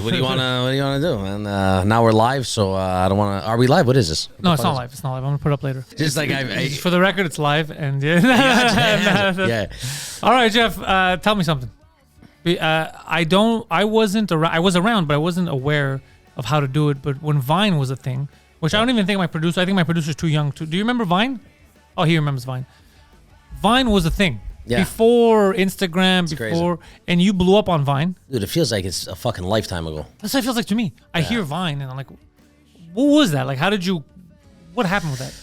What do you wanna do, man? Now we're live, so I don't wanna. Are we live? What is this? No, it's not live. It's not live. I'm gonna put it up later. Just like for the record, it's live, and yeah. All right, Jeff. Tell me something. I wasn't around. I was around, but I wasn't aware of how to do it. But when Vine was a thing, which I don't even think my producer. I think my producer's too young to. Do you remember Vine? Oh, he remembers Vine. Vine was a thing. Yeah. Before Instagram, and you blew up on Vine. Dude, it feels like it's a fucking lifetime ago. That's what it feels like to me. I hear Vine, and I'm like, what was that? Like, what happened with that?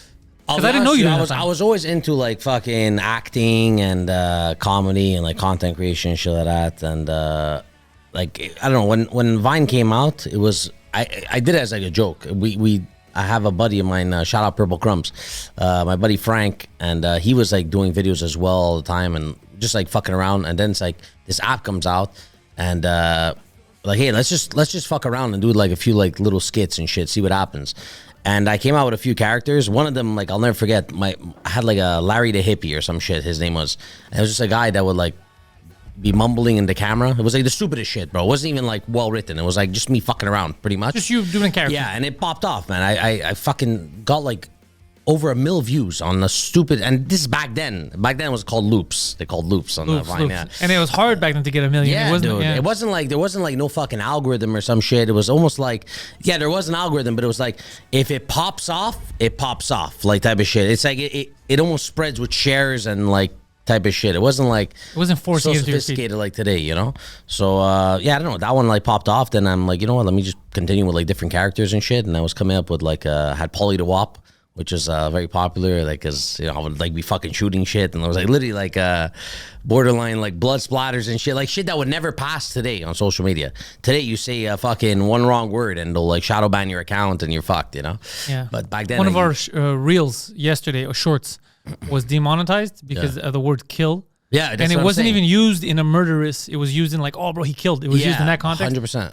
Because I didn't know you. I was always into like fucking acting and comedy and like content creation and shit like that. And like, I don't know, when Vine came out, it was, I did it as like a joke. I have a buddy of mine, shout out Purple Crumbs, my buddy Frank, and he was like doing videos as well all the time and just like fucking around. And then it's like this app comes out and like, hey, let's just fuck around and do like a few like little skits and shit, see what happens. And I came out with a few characters. One of them, like, I'll never forget, I had like a Larry the Hippie or some shit, his name was. And it was just a guy that would like be mumbling in the camera. It was like the stupidest shit, bro. It wasn't even like well written. It was like just me fucking around, pretty much. Just you doing character. Yeah, and it popped off, man. I fucking got like over 1 million views on the stupid. And this is back then. Back then it was called loops. They called loops on the Vine. Yeah. And it was hard back then to get 1 million. Yeah, dude. Yeah. It wasn't like there wasn't like no fucking algorithm or some shit. It was almost like there was an algorithm, but it was like if it pops off, it pops off, like type of shit. It's like it almost spreads with shares and like type of shit. It wasn't forcing so sophisticated like today, you know. So yeah, I don't know. That one like popped off. Then I'm like, you know what? Let me just continue with like different characters and shit. And I was coming up with like had Pauly the Wop, which is very popular. Like, cause you know I would like be fucking shooting shit, and I was like literally like borderline like blood splatters and shit, like shit that would never pass today on social media. Today you say a fucking one wrong word and they'll like shadow ban your account and you're fucked, you know. Yeah. But back then, one of our reels yesterday or shorts was demonetized because of the word kill. Yeah, that's and it wasn't even used in a murderous. It was used in like, oh, bro, he killed. It was used in that context. 100%.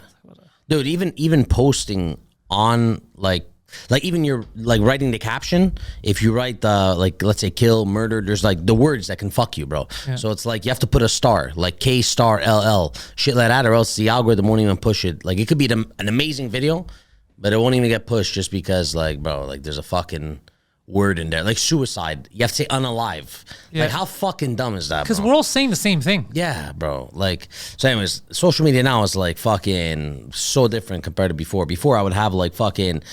Dude, even posting on like even you're like writing the caption. If you write the like, let's say kill, murder, there's like the words that can fuck you, bro. Yeah. So it's like you have to put a star, like K star LL, shit like that, or else the algorithm won't even push it. Like it could be an amazing video, but it won't even get pushed just because like, bro, like there's a fucking word in there, like suicide. You have to say unalive. Yeah. Like how fucking dumb is that? Because we're all saying the same thing. Yeah, bro. Like so. Anyways, social media now is like fucking so different compared to before. Before I would have like fucking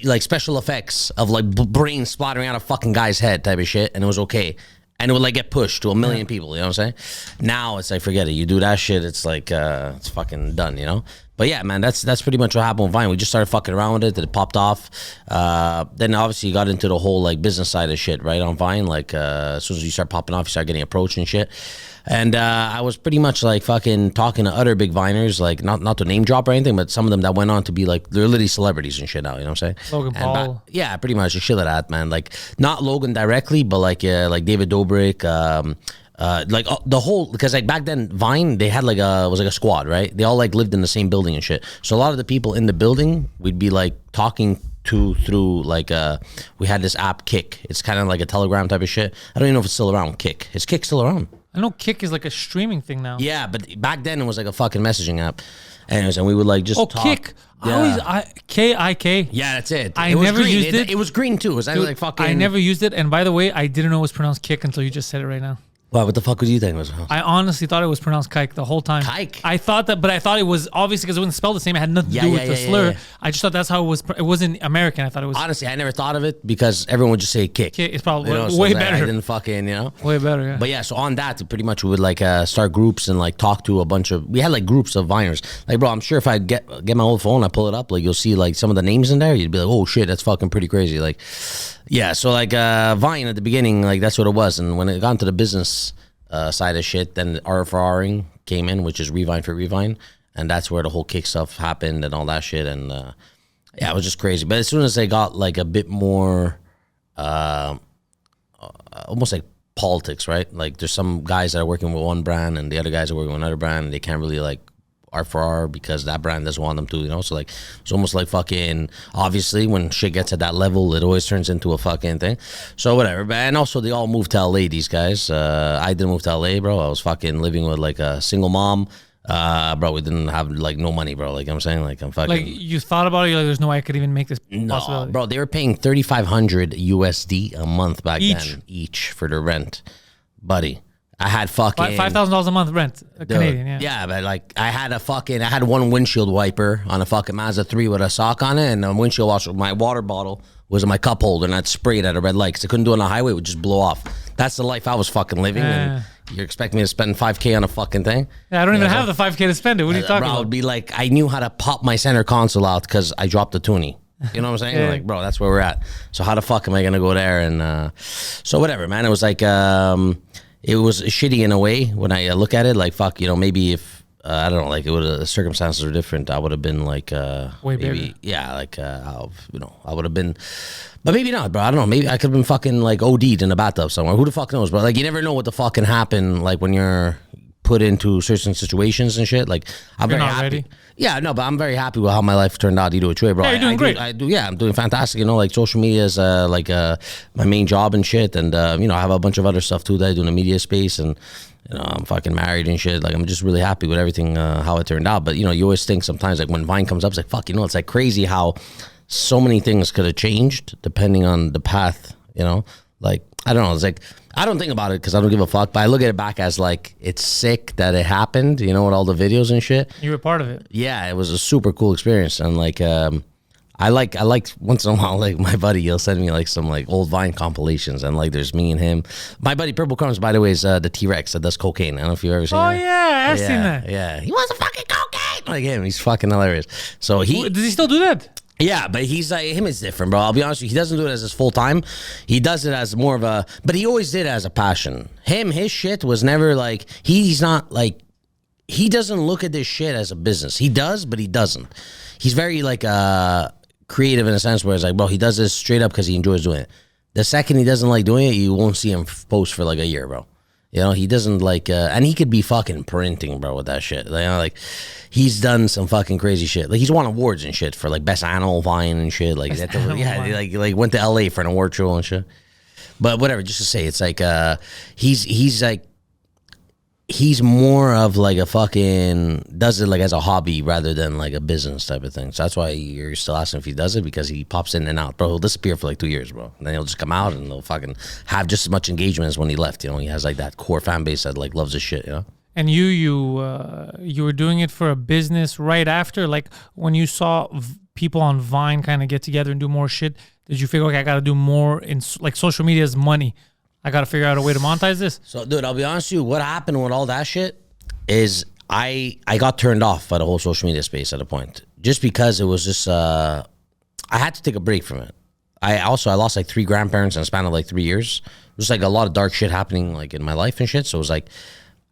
like special effects of like brains splattering out a fucking guy's head type of shit, and it was okay. And it would like get pushed to 1 million people. You know what I'm saying? Now it's like forget it. You do that shit, it's like it's fucking done. You know. But yeah, man, that's pretty much what happened with Vine. We just started fucking around with it. It popped off. Then obviously you got into the whole like business side of shit, right, on Vine. Like as soon as you start popping off, you start getting approached and shit. And I was pretty much like fucking talking to other big Viners, like not to name drop or anything, but some of them that went on to be like, they're literally celebrities and shit now, you know what I'm saying? Logan Paul. Yeah, pretty much, shit like that, man. Like not Logan directly, but like David Dobrik, like the whole, because like back then Vine, they had like was like a squad, right? They all like lived in the same building and shit. So a lot of the people in the building we'd be like talking through like we had this app Kick. It's kind of like a Telegram type of shit. I don't even know if it's still around. Kick. Is Kick still around? I know Kick is like a streaming thing now. Yeah, but back then it was like a fucking messaging app. Anyways, and we would like just talk. Kick. Yeah. K-I-K. Yeah, that's it. I never used it. It was green too. It was like fucking. I never used it. And by the way, I didn't know it was pronounced Kick until you just said it right now. What the fuck would you think it was? I honestly thought it was pronounced kike the whole time. Kike? I thought that, but I thought it was obviously because it wasn't spelled the same. It had nothing to do with the slur. Yeah. I just thought that's how it was. It wasn't American. I thought it was. Honestly, I never thought of it because everyone would just say kick. Kick is probably so way better. I didn't fucking, Way better, yeah. But yeah, so on that, pretty much we would like start groups and like talk to a bunch of, we had like groups of Viners. Like, bro, I'm sure if I get my old phone, I pull it up, like you'll see like some of the names in there. You'd be like, oh shit, that's fucking pretty crazy. Like, yeah, so like Vine at the beginning, like that's what it was. And when it got into the business side of shit, then RFRing came in, which is Revine for Revine, and that's where the whole kick stuff happened and all that shit. And yeah, it was just crazy. But as soon as they got like a bit more almost like politics, right? Like there's some guys that are working with one brand and the other guys are working with another brand, and they can't really like R4R because that brand doesn't want them to, So like it's almost like fucking, obviously when shit gets at that level, it always turns into a fucking thing. So whatever. But and also they all moved to LA, these guys. I didn't move to LA, bro. I was fucking living with like a single mom, Bro, we didn't have like no money, bro. Like I'm saying, like I'm fucking. Like you thought about it, you're like, there's no way I could even make this No, possibility. bro, they were paying 3,500 USD a month back Each? then, each for the rent, buddy. I had fucking $5,000 a month rent, Canadian. Yeah. Yeah, but like I had one windshield wiper on a fucking Mazda 3 with a sock on it, and a windshield washer. My water bottle was in my cup holder, and I'd spray it at a red light because I couldn't do it on the highway; it would just blow off. That's the life I was fucking living, and you're expecting me to spend $5,000 on a fucking thing? Yeah, I don't even have the $5,000 to spend it. What are you talking bro, about? I would be like, I knew how to pop my center console out because I dropped the toonie. You know what I'm saying? Yeah. Like, bro, that's where we're at. So how the fuck am I gonna go there? And so whatever, man. It was like it was shitty in a way when I look at it. Like, fuck, you know, maybe if I don't know, like it would the circumstances were different, I would have been like Way maybe bigger. yeah, like you know, I would have been. But maybe not, bro. I don't know. Maybe I could have been fucking like OD'd in a bathtub somewhere. Who the fuck knows, bro? Like you never know what the fuck can happen. Like when you're put into certain situations and shit. Like I'm You're very not happy. ready? Yeah, no, but I'm very happy with how my life turned out either which way, bro. Yeah, you're doing great. Yeah, I'm doing fantastic. You know, like social media is my main job and shit. And you know, I have a bunch of other stuff too that I do in the media space, and you know, I'm fucking married and shit. Like I'm just really happy with everything how it turned out. But you know, you always think sometimes like when Vine comes up, it's like fuck, you know, it's like crazy how so many things could have changed depending on the path. You know, like I don't know. It's like I don't think about it because I don't give a fuck. But I look at it back as like it's sick that it happened. You know, with all the videos and shit. You were part of it. Yeah, it was a super cool experience, and like I like once in a while, like my buddy, he'll send me like some like old Vine compilations, and like there's me and him. My buddy Purple Crumbs, by the way, is the T-Rex that does cocaine. I don't know if you've ever seen Oh that. yeah, I've seen that. Yeah, he wants a fucking cocaine like him. He's fucking hilarious. So Does he still do that? yeah, but he's like him is different, bro. I'll be honest with you. He doesn't do it as his full time. He does it as more of a, but he always did it as a passion. His shit was never like he's not like he doesn't look at this shit as a business. He does, but he doesn't. He's very like creative in a sense where it's like, bro, he does this straight up because he enjoys doing it. The second he doesn't like doing it, you won't see him post for like a year, bro. You know, he doesn't like, and he could be fucking printing, bro, with that shit. Like, you know, like he's done some fucking crazy shit. Like he's won awards and shit for like best animal Vine and shit. Like like went to LA for an award show and shit. But whatever, just to say, it's like he's like he's more of like a fucking does it like as a hobby rather than like a business type of thing. So that's why you're still asking if he does it, because he pops in and out, bro. He'll disappear for like 2 years, bro. And then he'll just come out and he'll fucking have just as much engagement as when he left. You know, he has like that core fan base that like loves his shit. You know. And you were doing it for a business right after, like when you saw people on Vine kind of get together and do more shit. Did you figure, okay, I got to do more in like social media is money? I got to figure out a way to monetize this. So, dude, I'll be honest with you. What happened with all that shit is I got turned off by the whole social media space at a point, just because it was just I had to take a break from it. I lost like 3 grandparents in a span of like 3 years. It was like a lot of dark shit happening like in my life and shit. So it was like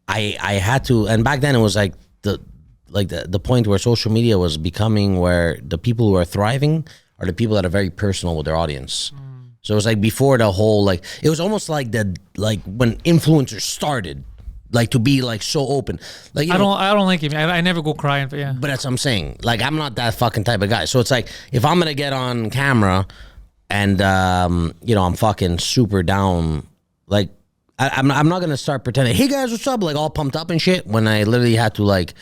I had to, and back then it was like the point where social media was becoming where the people who are thriving are the people that are very personal with their audience. So it was like before the whole like it was almost like when influencers started like to be like so open. Like I don't like it. I never go crying for But that's what I'm saying. Like I'm not that fucking type of guy. So it's like if I'm gonna get on camera and you know I'm fucking super down, like I'm not gonna start pretending, hey guys, what's up? Like all pumped up and shit when I literally had to like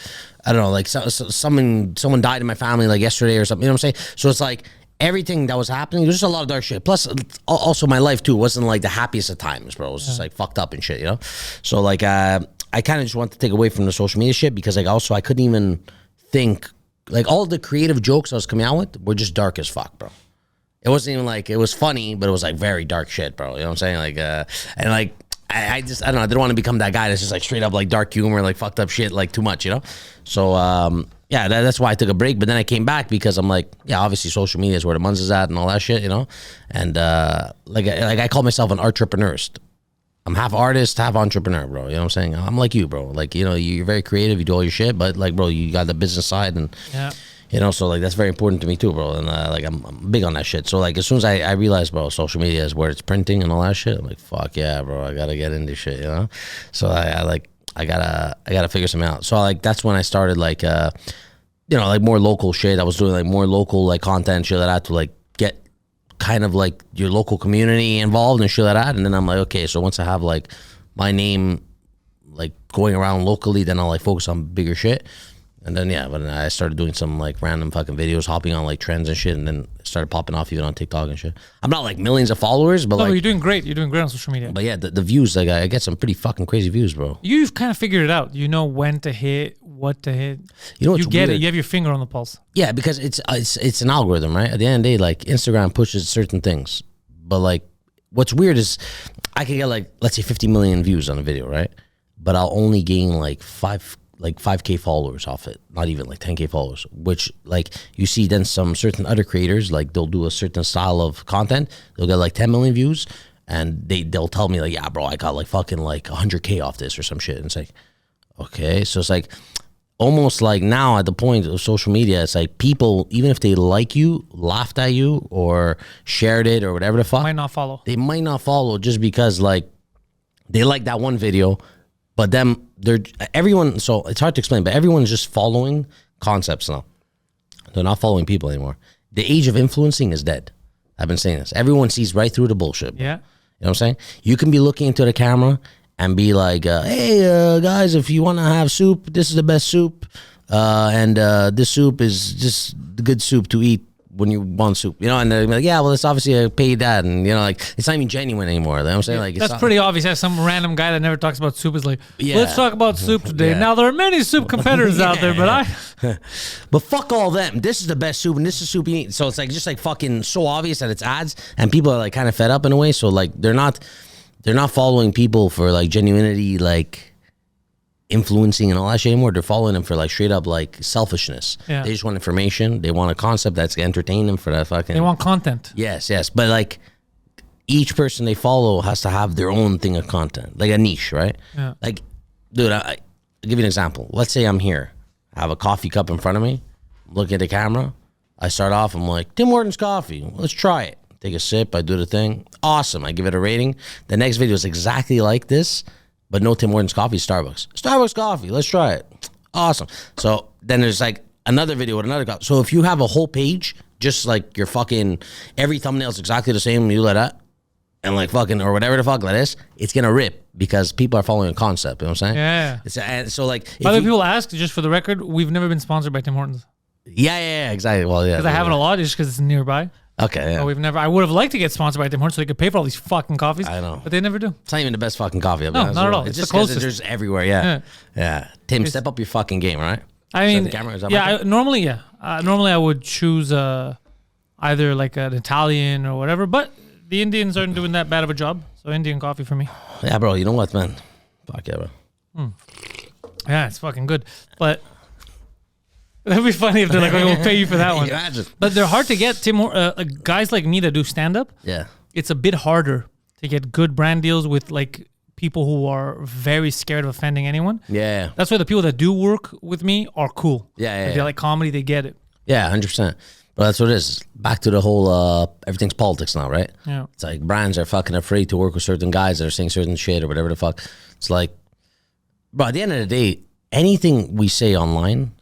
I don't know, like someone died in my family like yesterday or something. You know what I'm saying? So it's like everything that was happening, there's just a lot of dark shit. Plus, also my life too wasn't like the happiest of times, bro. It was just like fucked up and shit, you know. So like, I kind of just wanted to take away from the social media shit because like also I couldn't even think like all the creative jokes I was coming out with were just dark as fuck, bro. It wasn't even like it was funny, but it was like very dark shit, bro. You know what I'm saying? Like, and like. I don't know. I didn't want to become that guy that's just like straight up like dark humor, like fucked up shit, like too much, you know? So, yeah, that's why I took a break. But then I came back because I'm like, yeah, obviously social media is where the munz is at and all that shit, you know? And like I call myself an entrepreneurist. I'm half artist, half entrepreneur, bro. You know what I'm saying? I'm like you, bro. Like, you know, you're very creative, you do all your shit, but like, bro, you got the business side and... Yeah. You know, so like that's very important to me too, bro. And like I'm big on that shit. So like as soon as I realized, bro, social media is where it's printing and all that shit, I'm like, fuck yeah, bro, I gotta get into shit, you know. So I gotta figure something out. So like that's when I started like, you know, like more local shit. I was doing like more local like content shit like that to like get kind of like your local community involved and shit like that. And then I'm like, okay, so once I have like my name like going around locally, then I'll like focus on bigger shit. And then when I started doing some like random fucking videos, hopping on like trends and shit, and then started popping off even on TikTok and shit. I'm not like millions of followers, but you're doing great. You're doing great on social media. But yeah, the views, like I get some pretty fucking crazy views, bro. You've kind of figured it out. You know when to hit, what to hit. You know, you get it. You have your finger on the pulse. Yeah, because it's an algorithm, right? At the end of the day, like Instagram pushes certain things, but like what's weird is I can get like, let's say 50 million views on a video, right? But I'll only gain like 5K followers off it, not even like 10K followers, which like you see then some certain other creators, like they'll do a certain style of content, they'll get like 10 million views, and they'll tell me like, yeah, bro, I got like fucking like 100K off this or some shit. And it's like, okay. So it's like almost like now at the point of social media, it's like people, even if they like you, laughed at you or shared it or whatever the fuck, Might not follow. they might not follow just because like they like that one video. But then everyone, so it's hard to explain, but everyone's just following concepts now. They're not following people anymore. The age of influencing is dead. I've been saying this. Everyone sees right through the bullshit. Yeah. You know what I'm saying? You can be looking into the camera and be like, hey, guys, if you want to have soup, this is the best soup. And this soup is just the good soup to eat when you want soup, you know, and they're like, yeah, well, it's obviously a paid ad, and you know, like it's not even genuine anymore. You know what I'm saying? Like that's pretty obvious. As some random guy that never talks about soup is like, let's talk about soup today. Yeah. Now there are many soup competitors out there, but but fuck all them. This is the best soup, and this is soup you eat. So it's like just like fucking so obvious that it's ads, and people are like kind of fed up in a way. So like they're not following people for like genuinity, like influencing and all that shit anymore. They're following them for like straight up like selfishness. Yeah. They just want information. They want a concept that's gonna entertain them for that fucking. they want content. Yes. But like each person they follow has to have their own thing of content, like a niche, right? Yeah. Like, dude, I'll give you an example. Let's say I'm here, I have a coffee cup in front of me, look at the camera. I start off, I'm like, Tim Hortons coffee. Let's try it. Take a sip. I do the thing. Awesome. I give it a rating. The next video is exactly like this, but no Tim Hortons coffee, Starbucks. Starbucks coffee, let's try it. Awesome. So then there's like another video with another coffee. So if you have a whole page, just like your fucking, every thumbnail is exactly the same, you let that, and like fucking, or whatever the fuck like this, it's gonna rip because people are following a concept, you know what I'm saying? Yeah. And so like. Other people ask, just for the record, we've never been sponsored by Tim Hortons. Yeah, exactly. Well, yeah. Because I haven't a lot, just because it's nearby. Okay, yeah. But we've never. I would have liked to get sponsored by Tim Hortons so they could pay for all these fucking coffees. I know. But they never do. It's not even the best fucking coffee. No, not at all. It's It's just the because closest. there's everywhere, yeah. Tim, step up your fucking game, all right? I mean, the camera? Is that my camera? normally I would choose either like an Italian or whatever, but the Indians aren't doing that bad of a job, so Indian coffee for me. Yeah, bro, you know what, man? Fuck yeah, bro. Yeah, it's fucking good, but that'd be funny if they're like, we'll pay you for that one. Imagine. But they're hard to get. Guys like me that do stand-up, Yeah. it's a bit harder to get good brand deals with like people who are very scared of offending anyone. Yeah. That's why the people that do work with me are cool. Yeah. If they like comedy, they get it. Yeah, 100%. But that's what it is. Back to the whole, everything's politics now, right? Yeah. It's like brands are fucking afraid to work with certain guys that are saying certain shit or whatever the fuck. It's like, bro, at the end of the day, anything we say online,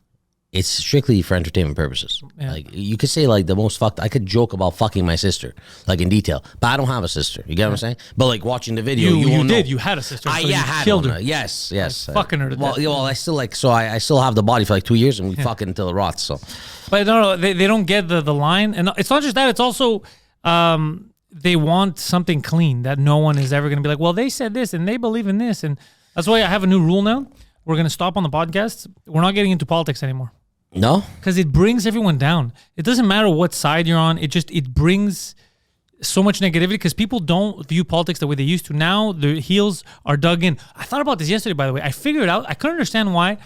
it's strictly for entertainment purposes. Yeah. Like you could say like the most fucked. I could joke about fucking my sister, like in detail, but I don't have a sister. You get what I'm saying? But like watching the video, you won't did. know. You had a sister. So I you had killed one. her. Yes. Fucking her to death. Well, I still like. So I still have the body for like 2 years, and we fucking until it rots. So, But no, they don't get the line, and it's not just that. It's also they want something clean that no one is ever going to be like. Well, they said this, and they believe in this, and that's why I have a new rule now. We're going to stop on the podcast. We're not getting into politics anymore. no. Because it brings everyone down. It doesn't matter what side you're on. It brings so much negativity because people don't view politics the way they used to. Now their heels are dug in. I thought about this yesterday, by the way. I figured out. I couldn't understand why.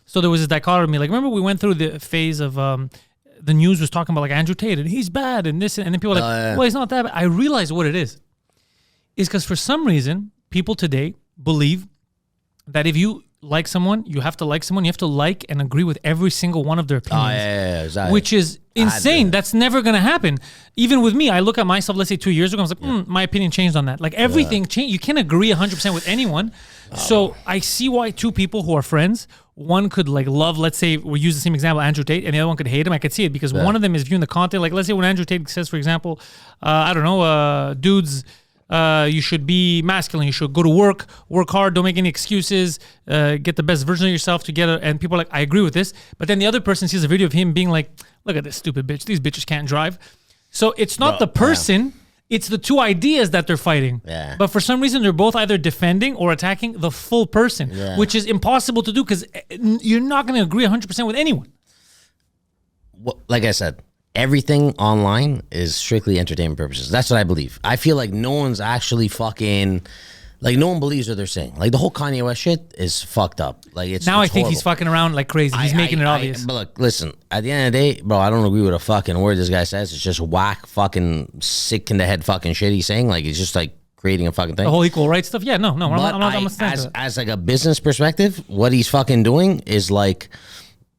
So there was this dichotomy. Like, remember we went through the phase of the news was talking about like Andrew Tate and he's bad and this and then people were like, well, he's not that bad. I realized what it is. Is because for some reason people today believe that if you like someone, you have to like someone. You have to like and agree with every single one of their opinions. Exactly. Which is insane. That's never going to happen. Even with me, I look at myself, let's say 2 years ago, I was like, my opinion changed on that. Like everything changed. You can't agree 100% with anyone. So I see why two people who are friends, one could like love, let's say we use the same example, Andrew Tate, and the other one could hate him. I could see it because one of them is viewing the content. Like let's say when Andrew Tate says, for example, I don't know, dudes You should be masculine. You should go to work hard, don't make any excuses, get the best version of yourself together. And people are like, I agree with this. But then the other person sees a video of him being like, look at this stupid bitch. These bitches can't drive. So it's not the person, it's the two ideas that they're fighting. Yeah. But for some reason, they're both either defending or attacking the full person, which is impossible to do because you're not going to agree 100% with anyone. Well, like I said, everything online is strictly entertainment purposes. That's what I believe. I feel like no one's actually fucking, like no one believes what they're saying. Like the whole Kanye West shit is fucked up. Like it's now it's I think horrible. he's fucking around like crazy. He's making it obvious. But look, listen. At the end of the day, bro, I don't agree with a fucking word this guy says. It's just whack, fucking sick in the head, fucking shit he's saying. Like he's just like creating a fucking thing. The whole equal rights stuff. Yeah, no. I'm But as like a business perspective, what he's fucking doing is like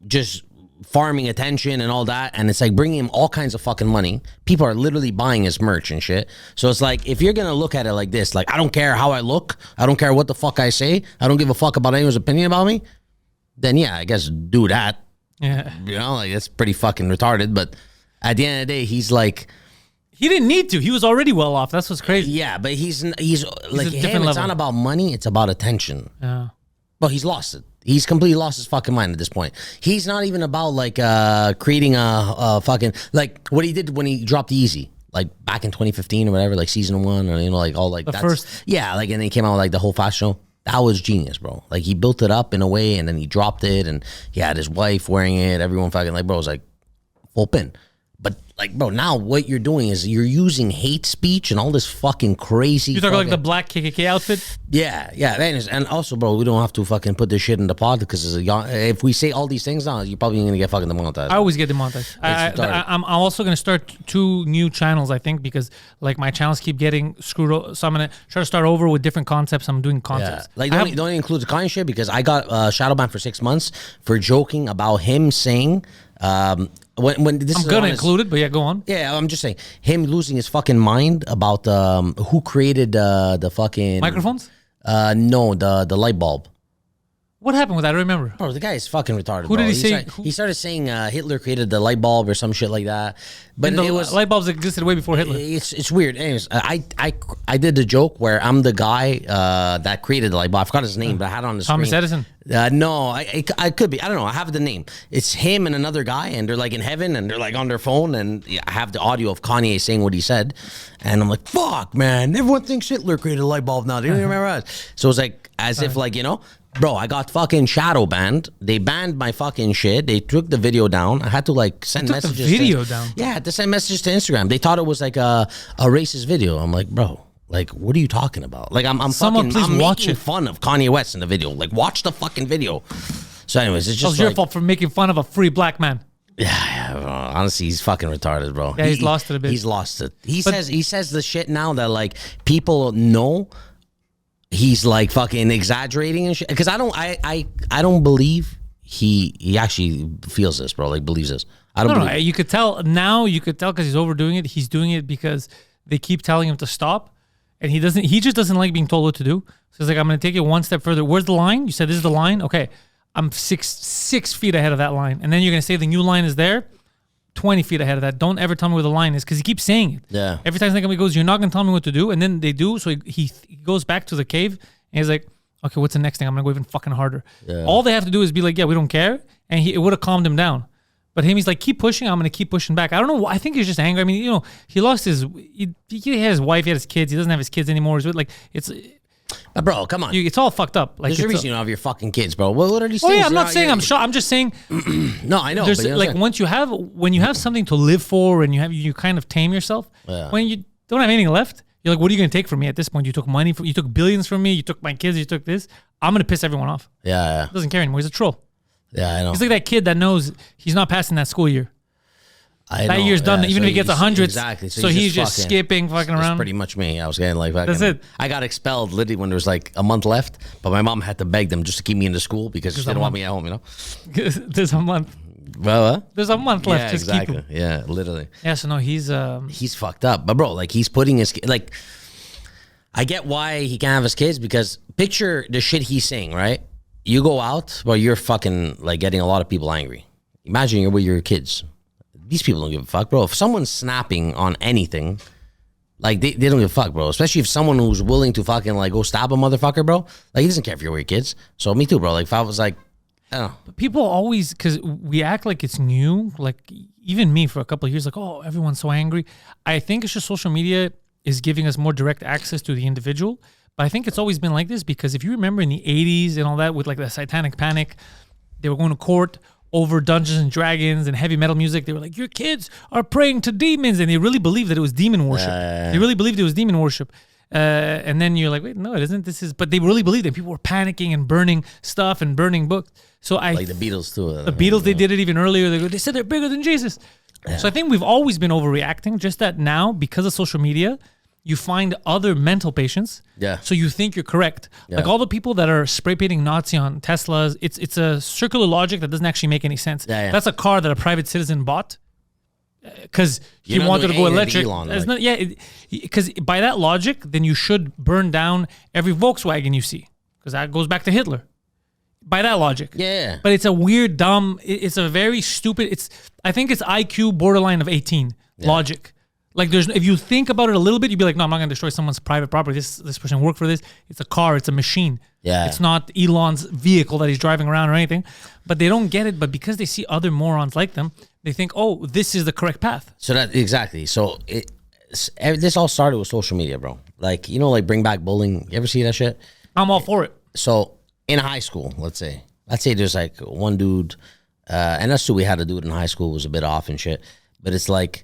just farming attention and all that, and it's like bringing him all kinds of fucking money. People are literally buying his merch and shit. So it's like, if you're gonna look at it like this, like I don't care how I look, I don't care what the fuck I say, I don't give a fuck about anyone's opinion about me, then yeah, I guess do that. Yeah, you know, like it's pretty fucking retarded. But at the end of the day, he's like, he didn't need to. He was already well off. That's what's crazy. yeah, but he's like a different him. It's level. not about money, it's about attention. Yeah. But he's lost it. He's completely lost his fucking mind at this point. He's not even about like creating a fucking, like what he did when he dropped Easy, like back in 2015 or whatever, like season 1 or, you know, like all like The that's, first. yeah, like, and then he came out with like the whole fast show. That was genius, bro. Like he built it up in a way and then he dropped it and he had his wife wearing it. Everyone fucking like, bro, it was like full pin. But like, bro, now what you're doing is you're using hate speech and all this fucking crazy. You talking like the black KKK outfit? Yeah. And also, bro, we don't have to fucking put this shit in the pod because if we say all these things now, you're probably gonna get fucking demonetized. I always get demonetized. I'm also gonna start 2 new channels, I think, because like my channels keep getting screwed. So I'm gonna try to start over with different concepts. I'm doing concepts. Like don't include the Kanye shit because I got shadow banned for 6 months for joking about him saying. When this I'm is gonna include it, but yeah, go on. Yeah, I'm just saying him losing his fucking mind about who created the fucking Microphones? No, the light bulb. What happened with that? I don't remember. Bro, the guy is fucking retarded. Who did he say? He started saying Hitler created the light bulb or some shit like that. But the it was light bulbs existed way before Hitler. It's weird. Anyways, I did the joke where I'm the guy that created the light bulb. I forgot his name, but I had it on the Thomas screen. Edison? No, I could be. I don't know. I have the name. It's him and another guy, and they're like in heaven, and they're like on their phone, and I have the audio of Kanye saying what he said, and I'm like, fuck, man. Everyone thinks Hitler created a light bulb now. They don't even remember that. So it's like as if like, you know. Bro, I got fucking shadow banned. They banned my fucking shit. They took the video down. I had to like send messages. The video down? Yeah, I had to send messages to Instagram. They thought it was like a racist video. I'm like, bro, like, what are you talking about? Like, I'm Someone fucking, please I'm watch making it. fun of Kanye West in the video. Like, watch the fucking video. So anyways, it's It just was like, your fault for making fun of a free black man. yeah, bro, honestly, he's fucking retarded, bro. Yeah, he's lost it a bit. He's lost it. He says the shit now that like people know. He's like fucking exaggerating and shit. Because I don't believe he actually feels this, bro. Like believes this. I don't believe. No, you could tell now. You could tell because he's overdoing it. He's doing it because they keep telling him to stop, and he doesn't. He just doesn't like being told what to do. So he's like, I'm going to take it one step further. Where's the line? You said this is the line. Okay, I'm six feet ahead of that line, and then you're going to say the new line is there. 20 feet ahead of that. Don't ever tell me where the line is because he keeps saying it. Yeah. Every time somebody goes, you're not going to tell me what to do. And then they do. So he goes back to the cave and he's like, okay, what's the next thing? I'm going to go even fucking harder. Yeah. All they have to do is be like, yeah, we don't care. And it would have calmed him down. But him, he's like, keep pushing. I'm going to keep pushing back. I don't know. I think he's just angry. I mean, you know, he lost he had his wife, he had his kids. He doesn't have his kids anymore. Like, it's... Bro, come on. It's all fucked up. Like, there's a reason you don't have your fucking kids, bro. What are these things? Oh yeah, I'm not saying I'm shocked. I'm just saying. No, I know. There's but like when you have something to live for, and you kind of tame yourself. Yeah. When you don't have anything left, you're like, what are you going to take from me at this point? You took money, you took billions from me, you took my kids, you took this. I'm going to piss everyone off. Yeah. He doesn't care anymore. He's a troll. Yeah, I know. He's like that kid that knows he's not passing that school year. That year's done. Even if he gets 100, exactly. So he's just skipping, fucking That's around. pretty much me. I was getting like fucking. That's it. I got expelled literally when there was like a month left, but my mom had to beg them just to keep me in the school because she didn't want me at home. You know. There's a month. Well, there's a month left. Yeah, just exactly. keep him. Yeah, literally. Yeah. So no, he's fucked up. But bro, like he's putting his like. I get why he can't have his kids because picture the shit he's saying. Right, you go out, well, you're fucking like getting a lot of people angry. Imagine you're with your kids. These people don't give a fuck, bro. If someone's snapping on anything, Like they don't give a fuck, bro. Especially if someone who's willing to fucking like go stab a motherfucker, bro. Like he doesn't care if you're with your kids. So me too, bro. Like if I was like, I don't know. But people always, because we act like it's new. Like even me for a couple of years, like, oh, everyone's so angry. I think it's just social media is giving us more direct access to the individual. But I think it's always been like this because if you remember in the 80s and all that with like the Satanic Panic, they were going to court over Dungeons and Dragons and heavy metal music. They were like, your kids are praying to demons. And they really believed that it was demon worship. They really believed it was demon worship. And then you're like, wait, no, it isn't. But they really believed it. People were panicking and burning stuff and burning books. So like the Beatles too. The Beatles, they did it even earlier. They said they're bigger than Jesus. Yeah. So I think we've always been overreacting. Just that now, because of social media, you find other mental patients. Yeah. So you think you're correct. Yeah. Like all the people that are spray painting Nazi on Teslas, it's a circular logic that doesn't actually make any sense. Yeah. That's a car that a private citizen bought because he wanted to go electric. Because by that logic, then you should burn down every Volkswagen you see because that goes back to Hitler. By that logic. Yeah. But it's a weird, dumb, it's a very stupid, I think it's IQ borderline of 18 logic. Like if you think about it a little bit, you'd be like, no, I'm not going to destroy someone's private property. This person worked for this. It's a car. It's a machine. Yeah. It's not Elon's vehicle that he's driving around or anything. But they don't get it. But because they see other morons like them, they think, oh, this is the correct path. So exactly. So this all started with social media, bro. Like, like bring back bullying. You ever see that shit? I'm all for it. So in high school, let's say there's like one dude, and us too, we had a dude in high school who was a bit off and shit. But it's like,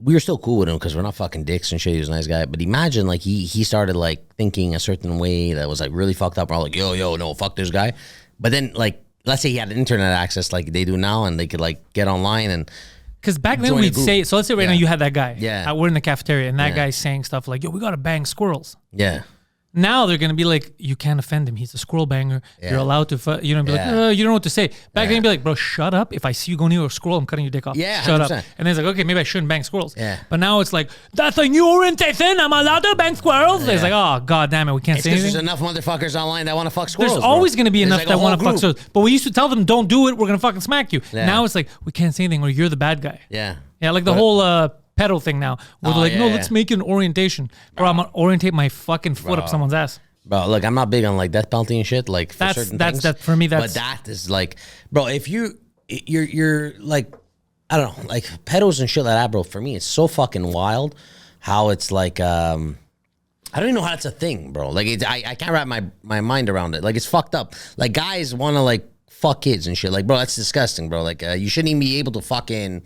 we were still cool with him because we're not fucking dicks and shit. He was a nice guy. But imagine like he started like thinking a certain way that was like really fucked up. We're all like, yo, no, fuck this guy. But then like, let's say he had internet access like they do now and they could like get online and. Because back then we'd say, so let's say right now you had that guy. Yeah. We're in the cafeteria and that guy's saying stuff like, yo, we got to bang squirrels. Yeah. Now they're going to be like, you can't offend him. He's a squirrel banger. Yeah. You're allowed to, be like, you don't know what to say. Back then you'd be like, bro, shut up. If I see you go near a squirrel, I'm cutting your dick off. Yeah, shut 100%. up. And then it's like, okay, maybe I shouldn't bang squirrels. Yeah. But now it's like, that's a new orientation. I'm allowed to bang squirrels. Yeah. It's like, oh, God damn it. We can't say anything. There's enough motherfuckers online that want to fuck squirrels. There's always going to be enough like that want to fuck squirrels. But we used to tell them, don't do it. We're going to fucking smack you. Yeah. Now it's like, we can't say anything or you're the bad guy. Yeah. Yeah, like the whole pedal thing now. Where they're like, let's make an orientation. Bro, I'm going to orientate my fucking foot up someone's ass. Bro, look, I'm not big on like death penalty and shit. Like for certain things. That for me. But that is like, bro, if you're like, I don't know, like pedos and shit like that, bro. For me, it's so fucking wild how it's like, I don't even know how that's a thing, bro. Like I can't wrap my mind around it. Like it's fucked up. Like guys want to like fuck kids and shit. Like, bro, that's disgusting, bro. Like you shouldn't even be able to fucking.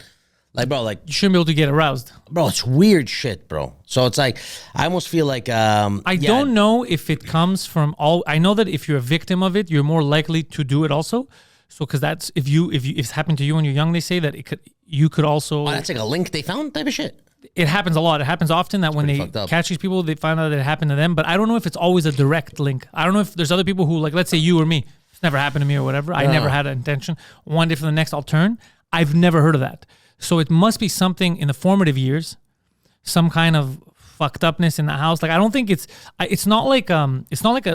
Like, bro, like... You shouldn't be able to get aroused. Bro, it's weird shit, bro. So it's like, I almost feel like... I don't know if it comes from all... I know that if you're a victim of it, you're more likely to do it also. So, because that's... If it's happened to you when you're young, they say that you could also... Oh, that's like a link they found type of shit? It happens a lot. It happens often that when they catch these people, they find out that it happened to them. But I don't know if it's always a direct link. I don't know if there's other people who, like, let's say you or me. It's never happened to me or whatever. I never had an intention. One day from the next, I'll turn. I've never heard of that. So it must be something in the formative years, some kind of fucked upness in the house. Like I don't think it's not like an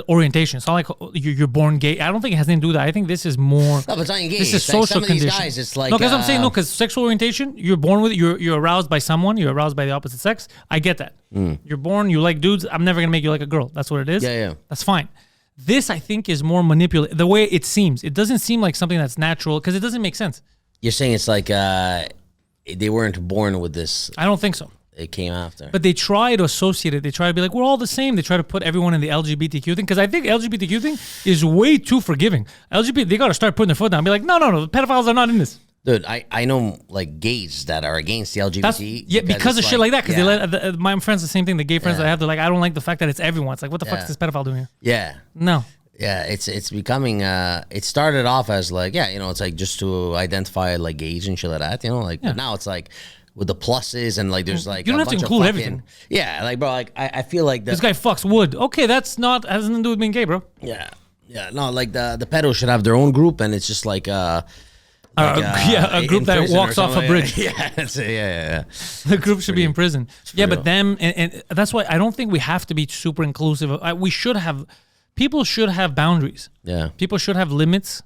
orientation. It's not like you're born gay. I don't think it has anything to do with that. I think this is more. No, but it's not gay. This is social some of condition. These guys, it's like no, because I'm saying no, because sexual orientation, you're born with it. You're aroused by someone. You're aroused by the opposite sex. I get that. You're born. You like dudes. I'm never gonna make you like a girl. That's what it is. Yeah. That's fine. This I think is more manipulative. The way it seems, it doesn't seem like something that's natural because it doesn't make sense. You're saying it's like. They weren't born with this. I don't think so. It came after. But they try to associate it. They try to be like, we're all the same. They try to put everyone in the LGBTQ thing. Because I think LGBTQ thing is way too forgiving. They got to start putting their foot down and be like, no, the pedophiles are not in this. Dude, I know like gays that are against the LGBT. Because of shit like that. Because they let my friends the same thing. The gay friends that I have, they're like, I don't like the fact that it's everyone. It's like, what the fuck is this pedophile doing here? Yeah. No. Yeah, it's becoming. It started off as like, it's like just to identify like gays and shit like that, But now it's like with the pluses and like there's like you don't have to include everything. Yeah, like bro, like I feel like this guy fucks wood. Okay, that's not has nothing to do with being gay, bro. Yeah, no, like the pedos should have their own group, and it's just like a group that walks off a bridge. Yeah. The group should be in prison. Yeah, but them and that's why I don't think we have to be super inclusive. We should have. People should have boundaries. Yeah. People should have limits.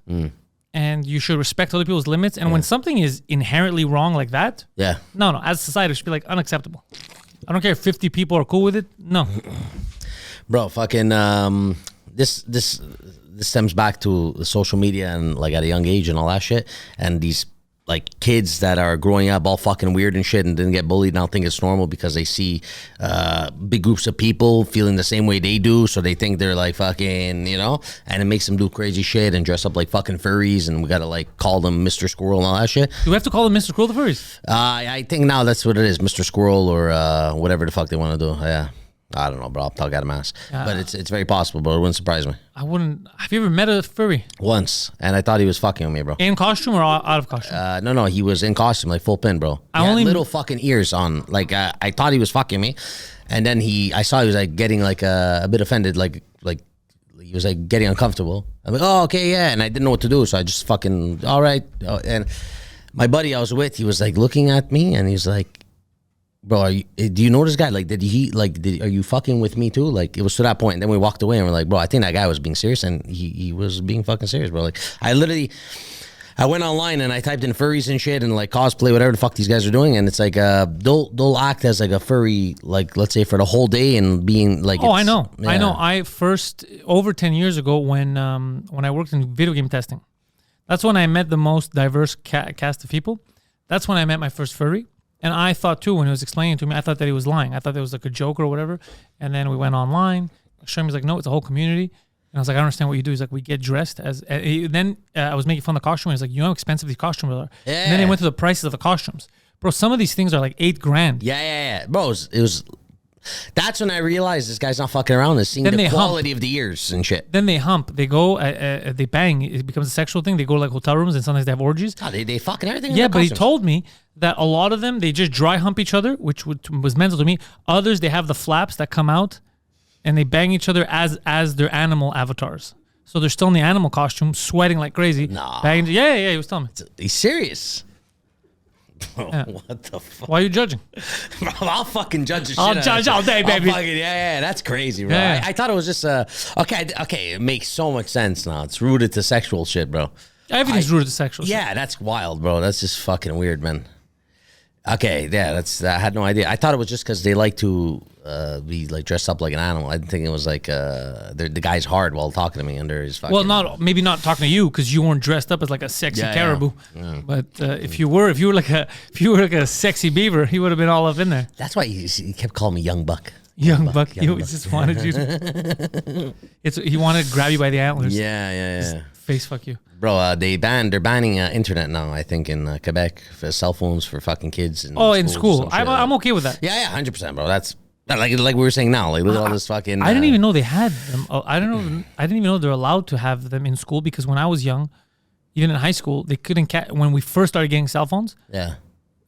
And you should respect other people's limits. And when something is inherently wrong like that, no, as a society, it should be like unacceptable. I don't care if 50 people are cool with it. No. Bro, fucking this stems back to the social media and like at a young age and all that shit. And these like kids that are growing up all fucking weird and shit and didn't get bullied now think it's normal because they see big groups of people feeling the same way they do, so they think they're like fucking, you know, and it makes them do crazy shit and dress up like fucking furries, and we gotta like call them Mr. Squirrel and all that shit. Do we have to call them Mr. Squirrel the furries? I think now that's what it is, Mr. Squirrel or whatever the fuck they want to do. Yeah. I don't know, bro. I'll talk out of my ass. But it's very possible, bro. It wouldn't surprise me. I wouldn't. Have you ever met a furry? Once. And I thought he was fucking with me, bro. In costume or out of costume? No. He was in costume, like full pin, bro. He had little fucking ears on. Like, I thought he was fucking me. And then I saw he was like getting like a bit offended, like he was like getting uncomfortable. I'm like, oh, okay, yeah. And I didn't know what to do. So I just fucking, all right. And my buddy I was with, he was like looking at me and he's like, bro, do you know this guy? Like, are you fucking with me too? Like, it was to that point. And then we walked away and we're like, bro, I think that guy was being serious, and he was being fucking serious, bro. Like, I went online and I typed in furries and shit and like cosplay, whatever the fuck these guys are doing, and it's like they'll act as like a furry, like let's say for the whole day and being like. Oh, I know. Yeah. I know. I first over 10 years ago when I worked in video game testing, that's when I met the most diverse cast of people. That's when I met my first furry. And I thought too, when he was explaining to me, I thought that he was lying. I thought it was like a joke or whatever. And then we went online. Sherm was like, no, it's a whole community. And I was like, I don't understand what you do. He's like, we get dressed as. Then I was making fun of the costume. He's like, you know how expensive these costumes are. Yeah. And then he went to the prices of the costumes. Bro, some of these things are like $8,000. Yeah. Bro, it was. That's when I realized this guy's not fucking around. Is seeing the quality of the ears and shit. Then they hump. They go. They bang. It becomes a sexual thing. They go to like hotel rooms and sometimes they have orgies. Oh, they fucking everything. Yeah, but he told me that a lot of them they just dry hump each other, which was mental to me. Others they have the flaps that come out, and they bang each other as their animal avatars. So they're still in the animal costume, sweating like crazy. Nah. Banging. Yeah. He was telling me. He's serious. Bro, yeah. What the fuck? Why are you judging? Bro, I'll fucking judge the shit. I'll judge all day, baby. Yeah, that's crazy, bro. Yeah. I thought it was just okay. It makes so much sense now. It's rooted to sexual shit, bro. Everything's rooted to sexual shit. Yeah, that's wild, bro. That's just fucking weird, man. Okay, yeah, I had no idea. I thought it was just because they like to be like dressed up like an animal. I didn't think it was like the guy's hard while talking to me under his fucking. Well, maybe not talking to you because you weren't dressed up as like a sexy caribou. Yeah. But if you were like a sexy beaver, he would have been all up in there. That's why he kept calling me Young Buck. Young Buck. He just wanted you to. He wanted to grab you by the antlers. Yeah. Face fuck you. Bro, they're banning internet now, I think, in Quebec, for cell phones for fucking kids. In school. I'm okay with that. Yeah, 100%, bro. That's like we were saying now. Like, look at all this fucking. I didn't even know they had them. I didn't even know they're allowed to have them in school, because when I was young, even in high school, they couldn't when we first started getting cell phones. Yeah.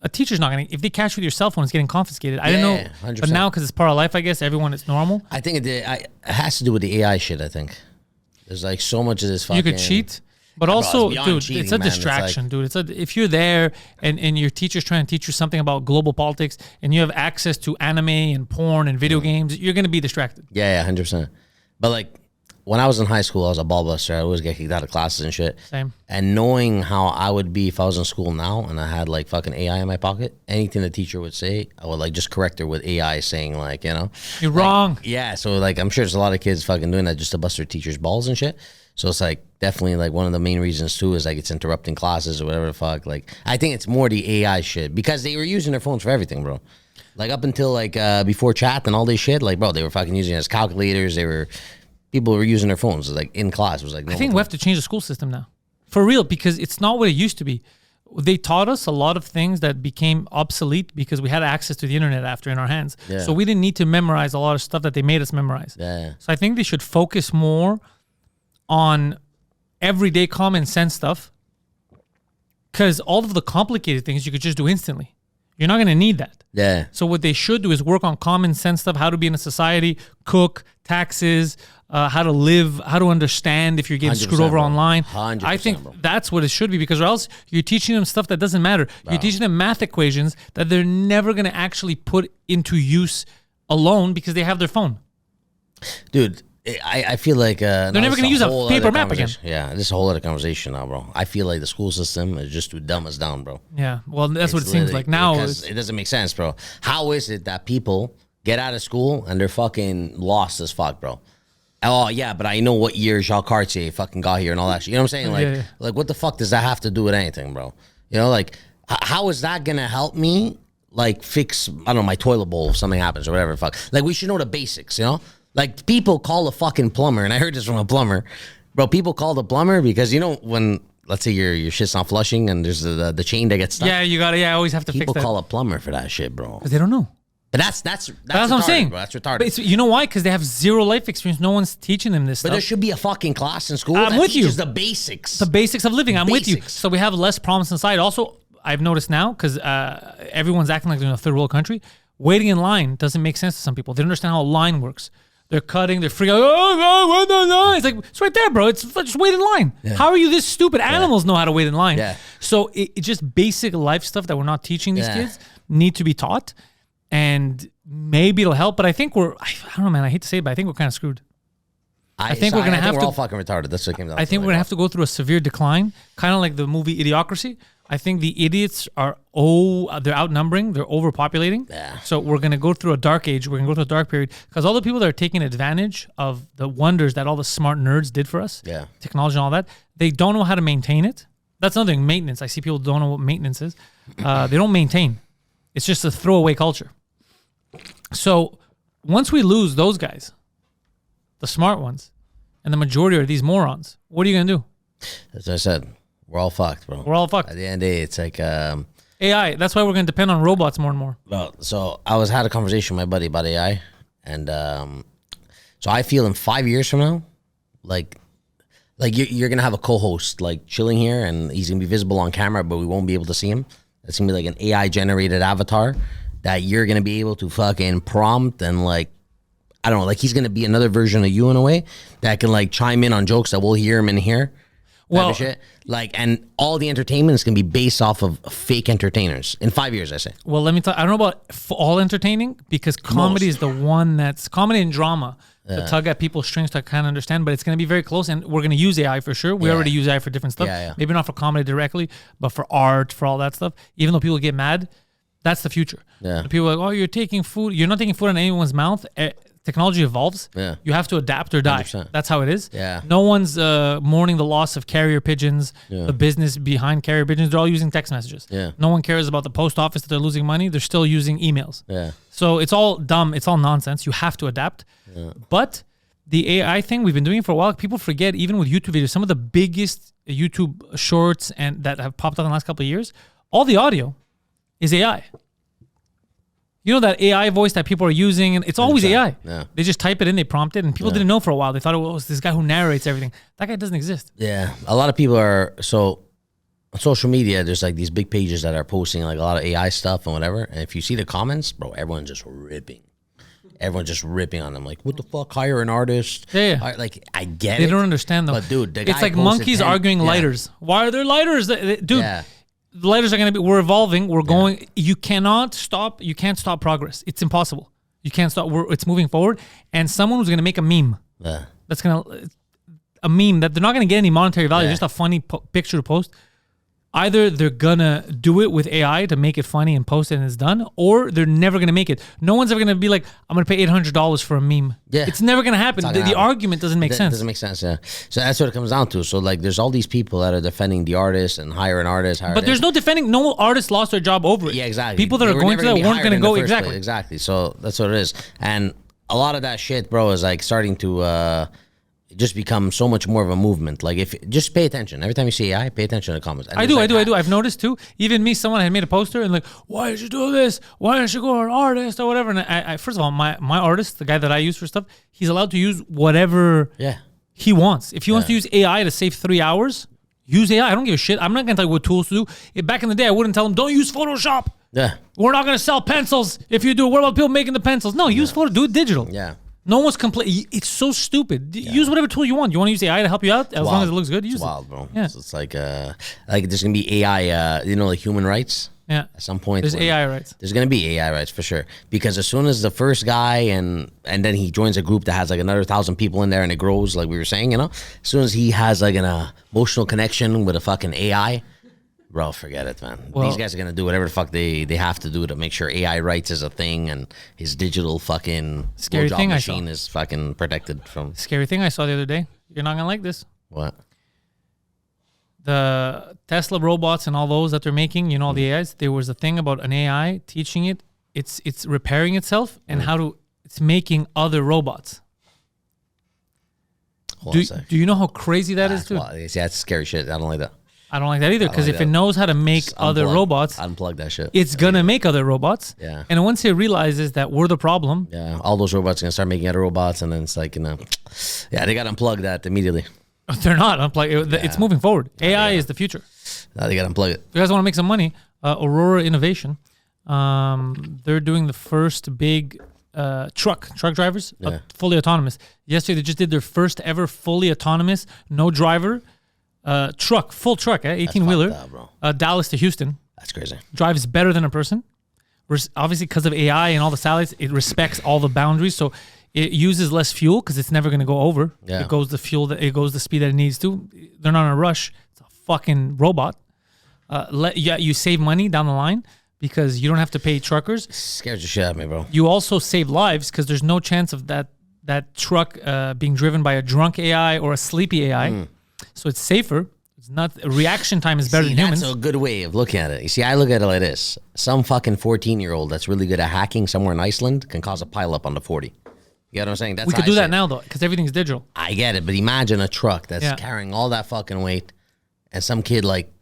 A teacher's not going to, if they catch you with your cell phone, it's getting confiscated. I didn't know. 100%. But now, because it's part of life, I guess, everyone, it's normal. I think it has to do with the AI shit, I think. There's like so much of this fucking. You could cheat. But also, dude, cheating, it's a distraction, dude. If you're there and your teacher's trying to teach you something about global politics and you have access to anime and porn and video games, you're going to be distracted. Yeah, 100%. But like, when I was in high school, I was a ball buster. I always get kicked out of classes and shit. Same. And knowing how I would be if I was in school now and I had like fucking AI in my pocket, anything the teacher would say, I would like just correct her with AI saying like, you know. You're wrong. Yeah, so like I'm sure there's a lot of kids fucking doing that just to bust their teachers' balls and shit. So it's like definitely like one of the main reasons too is like it's interrupting classes or whatever the fuck. Like I think it's more the AI shit because they were using their phones for everything, bro. Like up until like before chat and all this shit, like bro, they were fucking using it as calculators. People were using their phones like in class. It was like I think we have to change the school system now, for real, because it's not what it used to be. They taught us a lot of things that became obsolete because we had access to the internet after in our hands. Yeah. So we didn't need to memorize a lot of stuff that they made us memorize. Yeah. So I think they should focus more on everyday common sense stuff, because all of the complicated things you could just do instantly. You're not going to need that. Yeah. So what they should do is work on common sense stuff, how to be in a society, cook, taxes, how to live, how to understand if you're getting screwed over online. I think that's what it should be, because or else you're teaching them stuff that doesn't matter. Bro. You're teaching them math equations that they're never going to actually put into use alone because they have their phone. Dude, I feel like they're never going to use a paper map again. Yeah, this is a whole other conversation now, bro. I feel like the school system is just to dumb us down, bro. Yeah, well, that's what it seems like now. It doesn't make sense, bro. How is it that people get out of school and they're fucking lost as fuck, bro? Oh yeah, but I know what year Jacques Cartier fucking got here and all that shit. You know what I'm saying? Like what the fuck does that have to do with anything, bro? You know, like how is that gonna help me like fix I don't know my toilet bowl if something happens or whatever the fuck? Like we should know the basics, you know? Like, people call a fucking plumber, and I heard this from a plumber. Bro, people call the plumber because, you know, when, let's say your shit's not flushing and there's the chain that gets stuck. Yeah, you gotta, I always have to fix that. People call a plumber for that shit, bro. Because they don't know. But that's what I'm saying. Bro. That's retarded. But you know why? Because they have zero life experience. No one's teaching them this stuff. But there should be a fucking class in school that teaches the basics. The basics of living. I'm with you. So we have less problems inside. Also, I've noticed now, because everyone's acting like they're in a third world country, waiting in line doesn't make sense to some people. They don't understand how a line works. They're cutting, they're freaking out. Oh, no. It's like, it's right there, bro. It's just wait in line. Yeah. How are you this stupid? Animals know how to wait in line. Yeah. So it's just basic life stuff that we're not teaching these kids need to be taught. And maybe it'll help. But I think I don't know, man. I hate to say it, but I think we're kind of screwed. I think we're going to have to. We're all fucking retarded. That's what it came down to. I think we're going to have to go through a severe decline, kind of like the movie Idiocracy. I think the idiots they're outnumbering, they're overpopulating. Yeah. So we're going to go through a dark age. We're going to go through a dark period because all the people that are taking advantage of the wonders that all the smart nerds did for us, technology and all that, they don't know how to maintain it. That's another thing, maintenance. I see people don't know what maintenance is. They don't maintain. It's just a throwaway culture. So once we lose those guys, the smart ones, and the majority are these morons, what are you going to do? As I said, we're all fucked, bro. We're all fucked. At the end of the day, it's like AI. That's why we're going to depend on robots more and more. Well, so I had a conversation with my buddy about AI, and so I feel in 5 years from now, like you're gonna have a co-host like chilling here, and he's gonna be visible on camera, but we won't be able to see him. It's gonna be like an AI generated avatar that you're gonna be able to fucking prompt and like. I don't know, like he's gonna be another version of you in a way that can like chime in on jokes that we'll hear him in here. Well, shit. Like, and all the entertainment is gonna be based off of fake entertainers in 5 years, I say. Well, let me tell. I don't know about all entertaining because comedy is the one that's comedy and drama to tug at people's strings to kind of understand. But it's gonna be very close, and we're gonna use AI for sure. We already use AI for different stuff. Maybe not for comedy directly, but for art, for all that stuff. Even though people get mad, that's the future. Yeah. People are like, oh, you're taking food. You're not taking food in anyone's mouth. Technology evolves. Yeah. You have to adapt or die. 100%. That's how it is. Yeah. No one's mourning the loss of carrier pigeons, the business behind carrier pigeons. They're all using text messages. Yeah. No one cares about the post office that they're losing money. They're still using emails. Yeah. So it's all dumb. It's all nonsense. You have to adapt. Yeah. But the AI thing, we've been doing it for a while. People forget, even with YouTube videos, some of the biggest YouTube shorts and that have popped up in the last couple of years, all the audio is AI. You know that AI voice that people are using, and it's always AI. Yeah. They just type it in, they prompt it, and people didn't know for a while. They thought it was this guy who narrates everything. That guy doesn't exist. Yeah. A lot of people are, so on social media, there's like these big pages that are posting like a lot of AI stuff and whatever. And if you see the comments, bro, everyone's just ripping. Everyone's just ripping on them. Like, what the fuck? Hire an artist. Yeah. Like, I get it. They don't understand, though. But, dude, the guy it's like monkeys arguing lighters. Why are there lighters? Dude. Yeah. The lighters are going to be, we're evolving. We're going, you can't stop progress. It's impossible. You can't stop. It's moving forward. And someone who's going to make a meme. Yeah. That's going to, a meme that they're not going to get any monetary value, just a funny picture to post. Either they're going to do it with AI to make it funny and post it and it's done, or they're never going to make it. No one's ever going to be like, I'm going to pay $800 for a meme. Yeah. It's never going to happen. The argument doesn't make sense. It doesn't make sense, yeah. So that's what it comes down to. So like there's all these people that are defending the artist and hire an artist. But there's no defending. No artist lost their job over it. Yeah, exactly. People that are going to that weren't going to go. Exactly. Exactly. So that's what it is. And a lot of that shit, bro, is like starting to... just become so much more of a movement. Like if just pay attention. Every time you see AI, pay attention to the comments. And I do. I've noticed too. Even me, someone had made a poster and like, why did you do this? Why did you go an artist or whatever? And I first of all, my artist, the guy that I use for stuff, he's allowed to use whatever he wants. If he wants to use AI to save 3 hours, use AI. I don't give a shit. I'm not gonna tell you what tools to do. Back in the day, I wouldn't tell him, don't use Photoshop. Yeah. We're not gonna sell pencils if you do. What about people making the pencils? No, use Photoshop. Do it digital. Yeah. No one's complaining. It's so stupid. Use whatever tool you want. You want to use AI to help you out as long as it looks good. Use it. Wild, bro. Yeah. So it's like there's gonna be AI. Like human rights. Yeah. At some point, There's AI rights. There's gonna be AI rights for sure. Because as soon as the first guy and then he joins a group that has like another 1,000 people in there and it grows, like we were saying, as soon as he has like an emotional connection with a fucking AI, bro, forget it, man. Well, these guys are gonna do whatever the fuck they have to do to make sure AI rights is a thing and his digital fucking scary thing machine is fucking protected from. Scary thing I saw the other day. You're not gonna like this. What? The Tesla robots and all those that they're making, all the AIs, there was a thing about an AI teaching it's repairing itself and it's making other robots. Do you know how crazy that is, dude? Yeah, that's scary shit. I don't like that. I don't like that either, because if it knows how to make other robots, unplug that shit. It's gonna make other robots. Yeah. And once it realizes that we're the problem, yeah, all those robots are gonna start making other robots, and then it's like, yeah, they gotta unplug that immediately. they're not unplug. It's moving forward. AI is the future. Now they gotta unplug it. If you guys want to make some money, Aurora Innovation, they're doing the first big truck drivers, fully autonomous. Yesterday they just did their first ever fully autonomous, no driver full truck, 18-wheeler, Dallas to Houston. That's crazy. Drives better than a person. Obviously, because of AI and all the satellites, it respects all the boundaries, so it uses less fuel because it's never going to go over. Yeah. It goes the speed that it needs to. They're not in a rush. It's a fucking robot. You save money down the line because you don't have to pay truckers. Scares the shit out of me, bro. You also save lives because there's no chance of that truck being driven by a drunk AI or a sleepy AI. So it's safer. It's not reaction time is better than humans. That's a good way of looking at it. You see, I look at it like this: some fucking 14-year-old that's really good at hacking somewhere in Iceland can cause a pileup on the 40. You know what I'm saying? That's we could do that now though, because everything's digital. I get it, but imagine a truck that's carrying all that fucking weight, and some kid like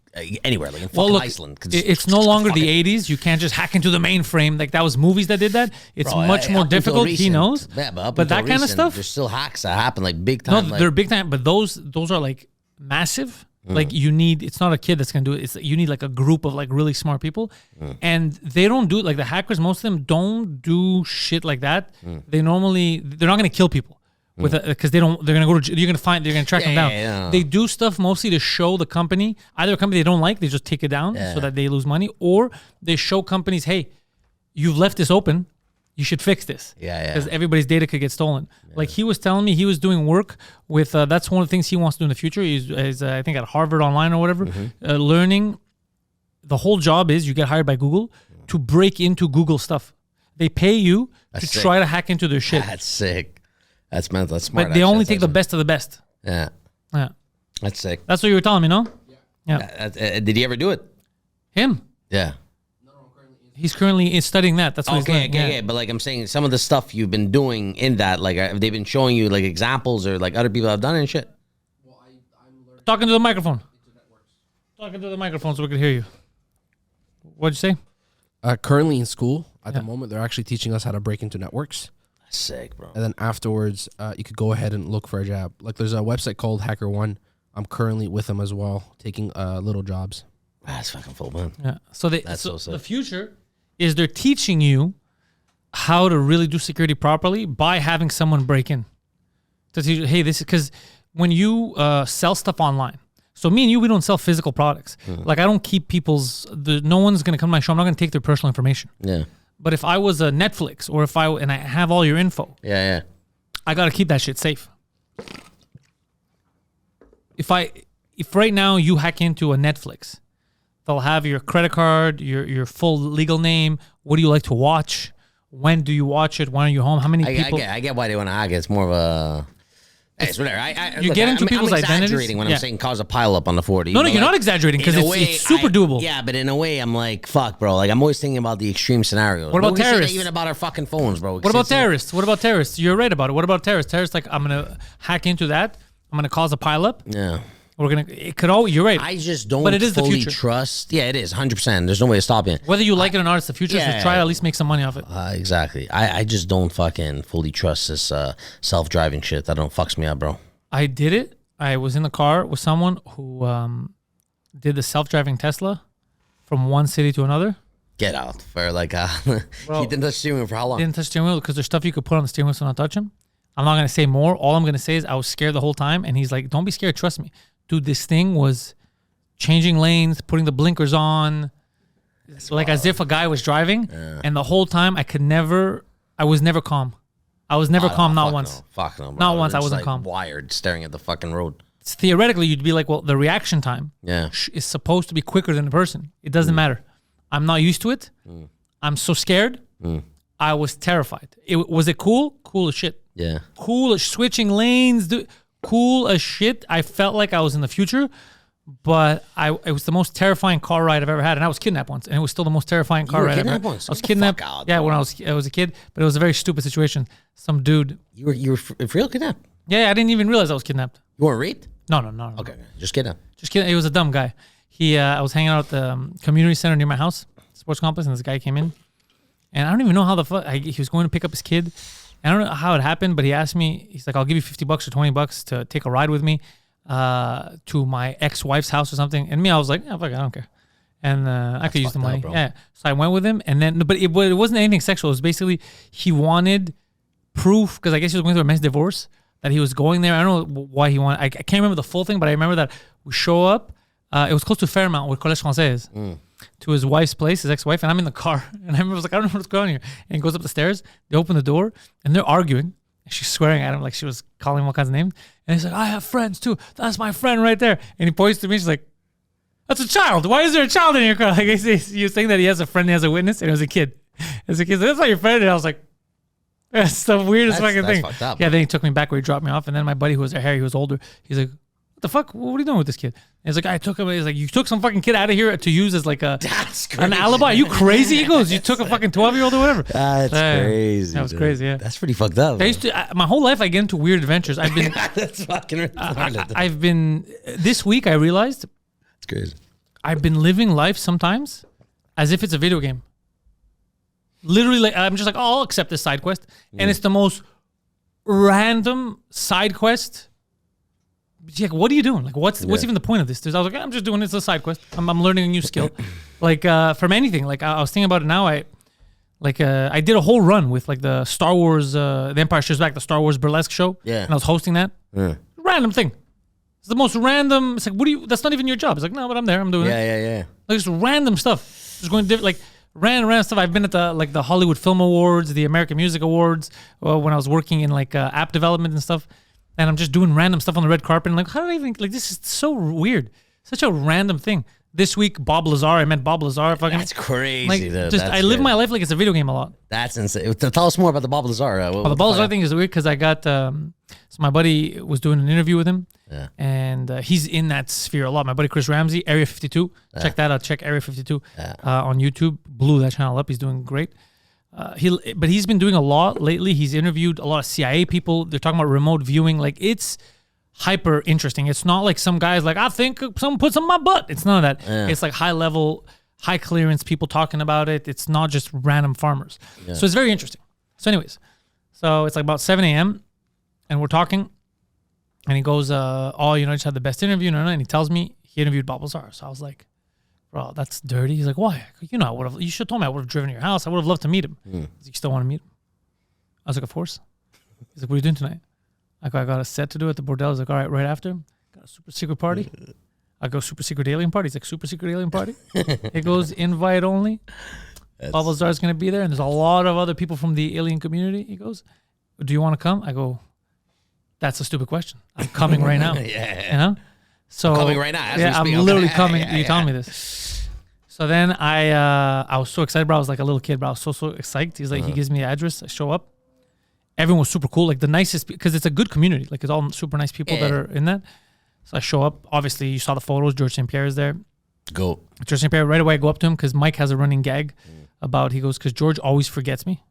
anywhere, like in fucking Iceland. It's no longer the 80s. You can't just hack into the mainframe. Like that was movies that did that. It's much more difficult. He knows. Yeah, but that kind of stuff. There's still hacks that happen like big time. No, they're big time. But those are like massive. Like you need. It's not a kid that's gonna do it. You need like a group of like really smart people, and they don't do it. Like the hackers, most of them don't do shit like that. They're not gonna kill people with because they're gonna go to. They're gonna track them down. Yeah. They do stuff mostly to show the company, either a company they don't like, they just take it down so that they lose money, or they show companies, hey, you've left this open. You should fix this. Because everybody's data could get stolen. Yeah. Like he was telling me, he was doing work with. That's one of the things he wants to do in the future. He's I think at Harvard Online or whatever, learning. The whole job is you get hired by Google to break into Google stuff. They pay you to try to hack into their shit. That's sick. That's mental. That's smart. But they only take the best of the best. Yeah. Yeah. That's sick. That's what you were telling me, no? Yeah. Did he ever do it? Him? Yeah. He's currently studying that. That's what he's learning. Okay. But like I'm saying, some of the stuff you've been doing in that, like have they been showing you like examples or like other people have done it and shit? Well, I'm learning. Talking to the microphone. Talking to the microphone so we can hear you. What'd you say? Currently in school, at the moment, they're actually teaching us how to break into networks. That's sick, bro. And then afterwards, you could go ahead and look for a job. Like there's a website called HackerOne. I'm currently with them as well, taking little jobs. That's fucking full, man. Yeah. So that's so sick. The future is they're teaching you how to really do security properly by having someone break in. To teach you, hey, this is because when you sell stuff online. So me and you, we don't sell physical products. Like I don't keep no one's gonna come to my show. I'm not gonna take their personal information. Yeah. But if I was a Netflix or I have all your info. Yeah. I gotta keep that shit safe. If right now you hack into a Netflix, they'll have your credit card, your full legal name. What do you like to watch? When do you watch it? When are you home? How many people? I get why they want to hack it. It's more of a. It's whatever. You get into people's identities. I'm exaggerating when I'm saying cause a pileup on the 40. No, you're not exaggerating because it's super doable. Yeah, but in a way, I'm like, fuck, bro. Like, I'm always thinking about the extreme scenarios. What about terrorists? Even about our fucking phones, bro. What about terrorists? What about terrorists? You're right about it. What about terrorists? Terrorists, like, I'm going to hack into that. I'm going to cause a pileup. Yeah. You're right. I just don't but it is fully the future. Trust. Yeah, it is 100%. There's no way to stop it. Whether you like it or not, it's the future. So try to at least make some money off it. Exactly. I just don't fucking fully trust this self-driving shit. That don't fucks me up, bro. I did it. I was in the car with someone who did the self-driving Tesla from one city to another. Get out. For like, he didn't touch steering wheel for how long? Didn't touch steering wheel because there's stuff you could put on the steering wheel so not touch him. I'm not going to say more. All I'm going to say is I was scared the whole time. And he's like, don't be scared. Trust me. Dude, this thing was changing lanes, putting the blinkers on. like as if a guy was driving, and the whole time I was never calm. I was never calm, not once. No. Fuck no, bro. Not once. I Just, wasn't like, calm. Wired, staring at the fucking road. Theoretically, you'd be like, well, the reaction time is supposed to be quicker than the person. It doesn't matter. I'm not used to it. I'm so scared. I was terrified. Was it cool? Cool as shit. Yeah. Cool as switching lanes. Cool as shit. I felt like I was in the future, but it was the most terrifying car ride I've ever had. And I was kidnapped once, and it was still the most terrifying car ride I've ever had. Once? I was kidnapped. When I was a kid, but it was a very stupid situation. Some dude. You were for real kidnapped? Yeah, I didn't even realize I was kidnapped. You weren't raped? No. Okay, just kidding. Just kidding. He was a dumb guy. I was hanging out at the community center near my house, sports complex, and this guy came in. And I don't even know how the fuck, he was going to pick up his kid. I don't know how it happened, but he asked me, he's like, I'll give you $50 or $20 to take a ride with me to my ex-wife's house or something. And me, I was like, yeah, fuck, I don't care. And I could use the money. Yeah. So I went with him, and then, but it wasn't anything sexual. It was basically, he wanted proof, because I guess he was going through a messy divorce, that he was going there. I don't know why he wanted, I can't remember the full thing, but I remember that we show up. It was close to Fairmount with Collège Française. To his wife's place, his ex-wife, and I'm in the car, and I remember I was like, I don't know what's going on here. And he goes up the stairs, they open the door, and they're arguing, and she's swearing at him like she was calling him all kinds of names. And he's like, I have friends too. That's my friend right there. And he points to me, she's like, that's a child. Why is there a child in your car? Like, you're saying that he has a friend, he has a witness, and it was a kid. As a kid, that's not your friend. And I was like, that's the weirdest fucking thing. Fucked up, yeah, then he took me back where he dropped me off, and then my buddy who was there, Harry, who was older, he's like, the fuck? What are you doing with this kid? And he's like, I took him. He's like, you took some fucking kid out of here to use as like an alibi. Are you crazy? He goes, you took a fucking 12-year-old or whatever. That's crazy. That was crazy. Yeah, that's pretty fucked up. I used to. My whole life, I get into weird adventures. I've been. That's fucking retarded. I've been. This week, I realized. It's crazy. I've been living life sometimes as if it's a video game. Literally, like I'm just like, oh, I'll accept this side quest, and it's the most random side quest. Like, what are you doing? Like, what's even the point of this? I was like, I'm just doing this as a side quest. I'm learning a new skill. Like, from anything. Like, I was thinking about it now. I did a whole run with like the Star Wars, The Empire Strikes Back, the Star Wars burlesque show. Yeah. And I was hosting that. Yeah. Random thing. It's the most random. It's like, that's not even your job. It's like, no, but I'm there. I'm doing it. Yeah. Like, just random stuff. Just going different, like, random stuff. I've been at the Hollywood Film Awards, the American Music Awards, when I was working in like app development and stuff. And I'm just doing random stuff on the red carpet. And like, how did I even, like, this is so weird. Such a random thing. This week, Bob Lazar, I met Bob Lazar. That's crazy. Like, I live my life like it's a video game a lot. That's insane. Tell us more about the Bob Lazar. The Bob Lazar thing is weird because I got, so my buddy was doing an interview with him. Yeah. And he's in that sphere a lot. My buddy Chris Ramsey, Area 52. Check that out. Check Area 52 on YouTube. Blew that channel up. He's doing great. But he's been doing a lot lately. He's interviewed a lot of CIA people. They're talking about remote viewing. Like, it's hyper interesting. It's not like some guys like, I think someone put some in my butt. It's none of that. Yeah. It's like high level, high clearance people talking about it. It's not just random farmers. Yeah. So it's very interesting. So anyways, it's like about 7 a.m. and we're talking, and he goes, I just had the best interview. And he tells me he interviewed Bob Lazar. So I was like, bro, that's dirty. He's like, why? You should have told me. I would have driven to your house. I would have loved to meet him. He's like, you still want to meet him? I was like, of course. He's like, what are you doing tonight? I got a set to do at the bordel. He's like, all right, right after. Got a super secret party. I go, super secret alien party. He's like, super secret alien party? It goes invite only. Bob Lazar's going to be there, and there's a lot of other people from the alien community. He goes, do you want to come? I go, that's a stupid question. I'm coming right now. You know? So I'm coming right now. I'm literally coming. You telling me this. So then I was so excited, bro. I was like a little kid, bro. I was so excited. He's like, he gives me the address. I show up. Everyone was super cool, like the nicest, because it's a good community. Like, it's all super nice people that are in that. So I show up. Obviously, you saw the photos. George St. Pierre is there. Go. George St. Pierre, right away I go up to him because Mike has a running gag about, he goes, because George always forgets me.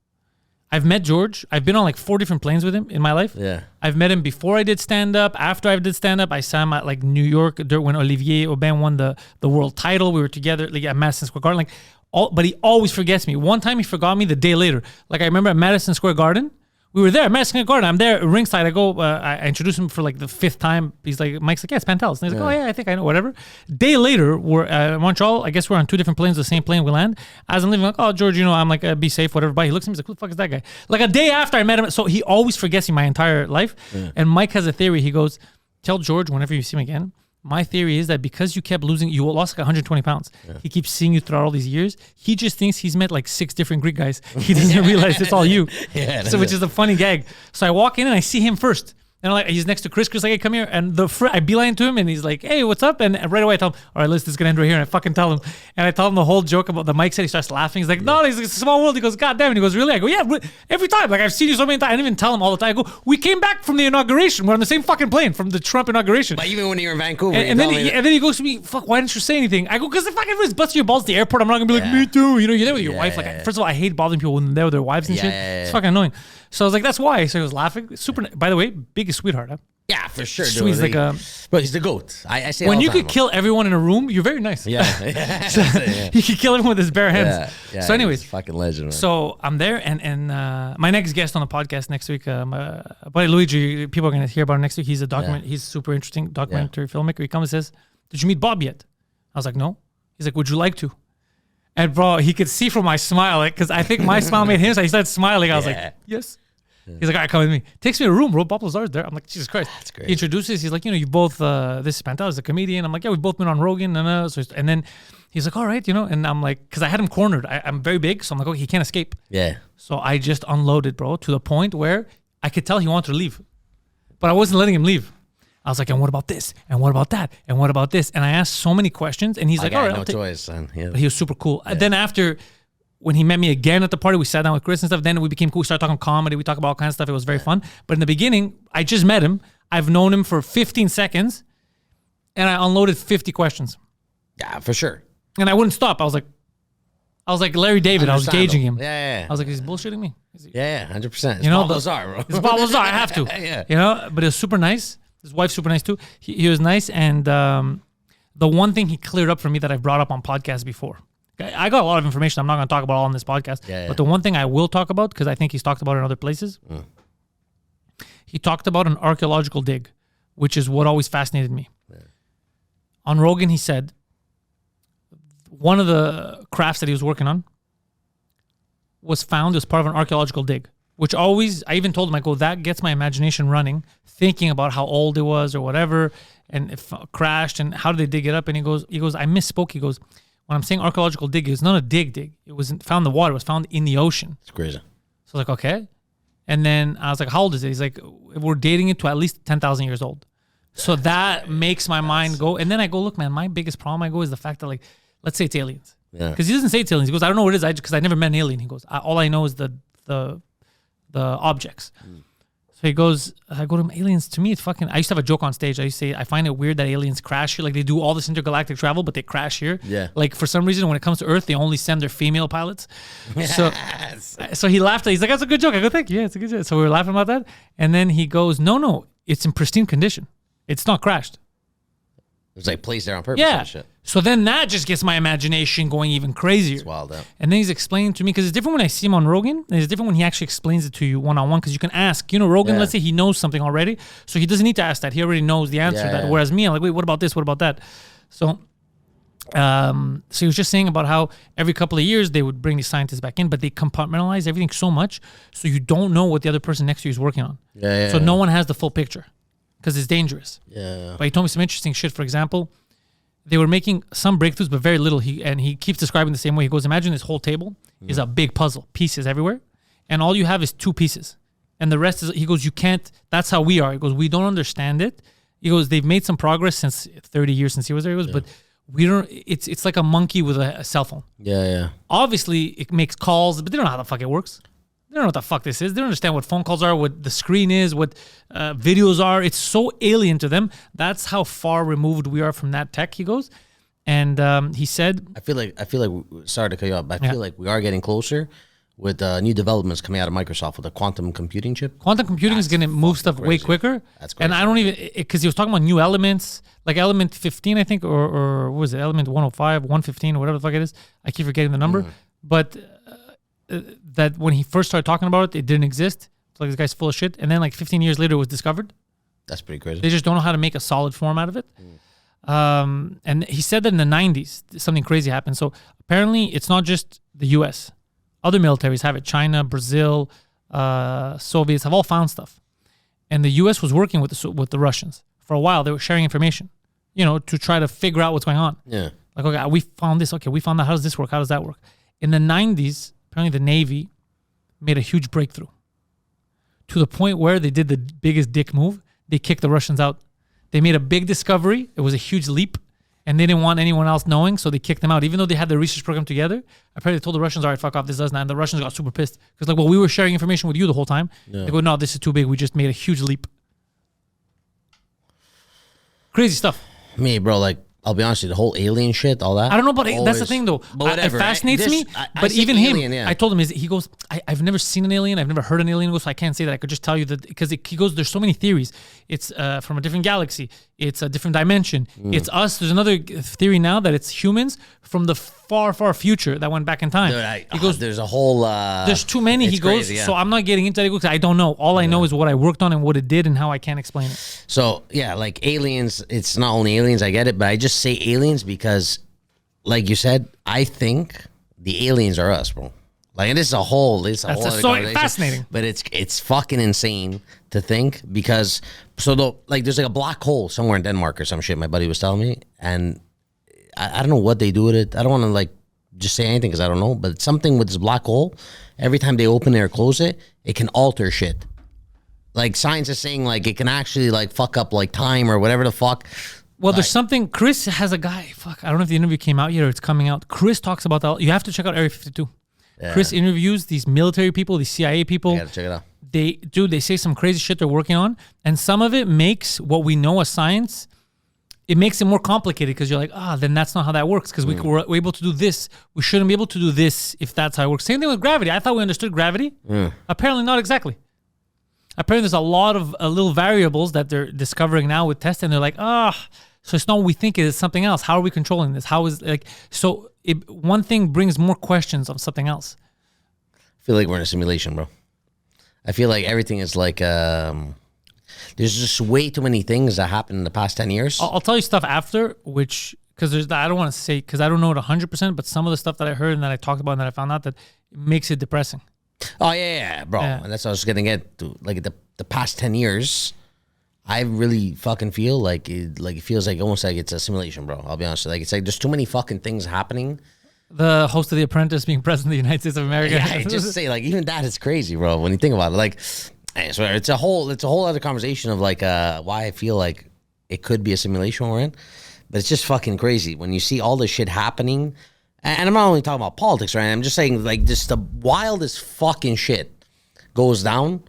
I've met George. I've been on like 4 different planes with him in my life. Yeah. I've met him before I did stand-up, after I did stand-up. I saw him at like New York when Olivier Aubin won the world title. We were together like at Madison Square Garden. But he always forgets me. One time he forgot me the day later. Like, I remember at Madison Square Garden, we were there at Madison Square Garden. I'm there ringside. I go, I introduce him for like the 5th time. He's like, Mike's like, yeah, it's Pantelis. And he's like, oh yeah, I think I know, whatever. Day later, we're at Montreal. I guess we're on 2 different planes, the same plane we land. As I'm leaving, like, oh, George, I'm like, be safe, whatever. But he looks at me, he's like, who the fuck is that guy? Like, a day after I met him. So he always forgets me my entire life. Yeah. And Mike has a theory. He goes, tell George whenever you see him again, My theory is that because you kept losing, you lost like 120 pounds. Yeah. He keeps seeing you throughout all these years. He just thinks he's met like 6 different Greek guys. He doesn't realize it's all you. Yeah, so which is a funny gag. So I walk in and I see him first. And I'm like, he's next to Chris. Chris like, hey, come here. And I beeline to him and he's like, hey, what's up? And right away I tell him, all right, listen, this is going to end right here. And I fucking tell him. And I tell him the whole joke about the mic set. He starts laughing. He's like, no, he's like, it's a small world. He goes, God damn. And he goes, really? I go, yeah, every time. Like I've seen you so many times. I didn't even tell him all the time. I go, we came back from the inauguration. We're on the same fucking plane from the Trump inauguration. But even when you're in Vancouver. And then he goes to me, fuck, why didn't you say anything? I go, because if fucking everyone's busting your balls at the airport, I'm not going to be like, me too. You know, you're there with your wife. Like, first of all, I hate bothering people when they're there with their wives and shit. It's fucking annoying. So I was like, that's why. So he was laughing. Super. By the way, biggest sweetheart, huh? Yeah, for sure. So he's like but he's the GOAT. I say when all you the time. could kill everyone in a room, you're very nice. Yeah. So he could kill everyone with his bare hands. Yeah. So anyways, fucking legend. Man. So I'm there, and my next guest on the podcast next week, my buddy Luigi. People are gonna hear about him next week. He's He's super interesting documentary filmmaker. He comes and says, "Did you meet Bob yet?" I was like, "No." He's like, "Would you like to?" And bro, he could see from my smile, like, because I think my smile made him. So he started smiling. I was like, "Yes." He's like, all right, come with me. Takes me to a room, bro. Bob Lazar's there. I'm like, Jesus Christ. That's great. He introduces, he's like, you both, this is Pantelis, a comedian. I'm like, yeah, we've both been on Rogan. And then he's like, all right, and I'm like, because I had him cornered. I'm very big, so I'm like, okay, he can't escape. Yeah. So I just unloaded, bro, to the point where I could tell he wanted to leave. But I wasn't letting him leave. I was like, and what about this? And what about that? And what about this? And I asked so many questions, and he's like, all right, no choice, son. Yeah. But he was super cool. Yeah. Then after... when he met me again at the party, we sat down with Chris and stuff. Then we became cool. We started talking comedy. We talked about all kinds of stuff. It was very fun. But in the beginning, I just met him. I've known him for 15 seconds, and I unloaded 50 questions. Yeah, for sure. And I wouldn't stop. I was like Larry David. I was gauging him. Yeah. I was like, he's bullshitting me. Yeah, 100%. It's Bob Lazar, bro. It's Bob Lazar. I have to. Yeah. But it was super nice. His wife's super nice too. He was nice. And the one thing he cleared up for me that I've brought up on podcasts before. I got a lot of information I'm not going to talk about all on this podcast. But the one thing I will talk about, because I think he's talked about it in other places, he talked about an archaeological dig, which is what always fascinated me. Yeah. On Rogan, he said one of the crafts that he was working on was found as part of an archaeological dig, which always, I even told him, I go, that gets my imagination running, thinking about how old it was or whatever, and if crashed, and how did they dig it up? And he goes, I misspoke. He goes, when I'm saying archaeological dig, it's not a dig. It wasn't found in the water. It was found in the ocean. It's crazy. So I was like, okay. And then I was like, how old is it? He's like, we're dating it to at least 10,000 years old. So that makes my mind go. And then I go, look, man, my biggest problem is the fact that, like, let's say it's aliens. Yeah. Because he doesn't say it's aliens. He goes, I don't know what it is. Because I never met an alien. He goes, all I know is the objects. So he goes, I go to him, aliens, to me, it's fucking, I used to have a joke on stage. I used to say, I find it weird that aliens crash here. Like, they do all this intergalactic travel, but they crash here. Yeah. Like, for some reason, when it comes to Earth, they only send their female pilots. So he laughed. He's like, that's a good joke. I go, thank you. Yeah, it's a good joke. So we were laughing about that. And then he goes, no, it's in pristine condition. It's not crashed. It was like placed there on purpose. Yeah. And shit. So then that just gets my imagination going even crazier. It's wild out. And then he's explaining to me, because it's different when I see him on Rogan, and it's different when he actually explains it to you one-on-one, because you can ask, Rogan, let's say he knows something already, so he doesn't need to ask that. He already knows the answer to that. Whereas me, I'm like, wait, what about this? What about that? So he was just saying about how every couple of years they would bring these scientists back in, but they compartmentalize everything so much, so you don't know what the other person next to you is working on. So no one has the full picture, because it's dangerous. Yeah. But he told me some interesting shit. For example, they were making some breakthroughs, but very little. He keeps describing the same way. He goes, imagine this whole table is a big puzzle, pieces everywhere, and all you have is 2 pieces. And the rest is, he goes, you can't, that's how we are. He goes, we don't understand it. He goes, they've made some progress since 30 years since he was there. He goes, but we don't, it's like a monkey with a cell phone. Yeah. Obviously, it makes calls, but they don't know how the fuck it works. They don't know what the fuck this is. They don't understand what phone calls are, what the screen is, what videos are. It's so alien to them. That's how far removed we are from that tech, he goes. And he said... I feel like, sorry to cut you off, but I feel like we are getting closer with new developments coming out of Microsoft with a quantum computing chip. Quantum computing is going to move stuff way quicker. That's crazy. And I don't even... Because he was talking about new elements, like element 15, I think, or what was it, element 105, 115, or whatever the fuck it is. I keep forgetting the number. But... that when he first started talking about it, it didn't exist. It's like, this guy's full of shit. And then like 15 years later, it was discovered. That's pretty crazy. They just don't know how to make a solid form out of it. And he said that in the 90s, something crazy happened. So apparently it's not just the US. Other militaries have it. China, Brazil, Soviets have all found stuff. And the US was working with the Russians. For a while, they were sharing information. to try to figure out what's going on. Yeah. Like, okay, we found this. Okay, we found that. How does this work? How does that work? In the 90s, apparently the Navy made a huge breakthrough to the point where they did the biggest dick move. They kicked the Russians out. They made a big discovery. It was a huge leap, and they didn't want anyone else knowing, so they kicked them out. Even though they had the research program together, apparently they told the Russians, all right, fuck off, this does not. And the Russians got super pissed. Because, like, well, we were sharing information with you the whole time. Yeah. They go, no, this is too big. We just made a huge leap. Crazy stuff. Me, bro, like, I'll be honest with you, the whole alien shit, all that. I don't know, but that's the thing, though. But whatever, it fascinates me. But even alien, him, I told him, he goes, I've never seen an alien. I've never heard an alien. So I can't say that. I could just tell you that because he goes, there's so many theories. It's from a different galaxy. It's a different dimension. It's us. There's another theory now that it's humans from the far, far future that went back in time. Dude, he goes, there's a whole... there's too many, he goes, crazy, yeah. So I'm not getting into that because I don't know. All I know is what I worked on and what it did and how I can't explain it. So, yeah, like aliens, it's not only aliens, I get it, but I just say aliens because, like you said, I think the aliens are us, bro. Like, and this is a whole... That's so fascinating. But it's fucking insane to think because... So, there's like a black hole somewhere in Denmark or some shit my buddy was telling me, and... I don't know what they do with it. I don't want to like just say anything because I don't know. But it's something with this black hole. Every time they open it or close it, it can alter shit. Like science is saying, like it can actually like fuck up like time or whatever the fuck. Well, there's something. Chris has a guy. Fuck, I don't know if the interview came out yet or it's coming out. Chris talks about that. You have to check out Area 52. Yeah. Chris interviews these military people, these CIA people. I gotta check it out. They say some crazy shit they're working on, and some of it makes what we know as science. It makes it more complicated because you're like, then that's not how that works because we're able to do this. We shouldn't be able to do this if that's how it works. Same thing with gravity. I thought we understood gravity. Apparently not exactly. Apparently there's a lot of little variables that they're discovering now with tests, and they're like, so it's not what we think it is, something else. How are we controlling this? How is like so? One thing brings more questions on something else. I feel like we're in a simulation, bro. I feel like everything is like. There's just way too many things that happened in the past 10 years. I'll tell you stuff after, because I don't want to say, because I don't know it 100%, but some of the stuff that I heard and that I talked about and that I found out that it makes it depressing. Oh, yeah, bro. Yeah. And that's what I was going to get to. Like the past 10 years, I really fucking feel like it feels like almost like it's a simulation, bro. I'll be honest. Like it's like there's too many fucking things happening. The host of The Apprentice being president of the United States of America. Yeah, I just say like even that is crazy, bro. When you think about it, like... I swear, it's a whole other conversation of like why I feel like it could be a simulation we're in, but it's just fucking crazy when you see all this shit happening. And I'm not only talking about politics, right? I'm just saying like just the wildest fucking shit goes down,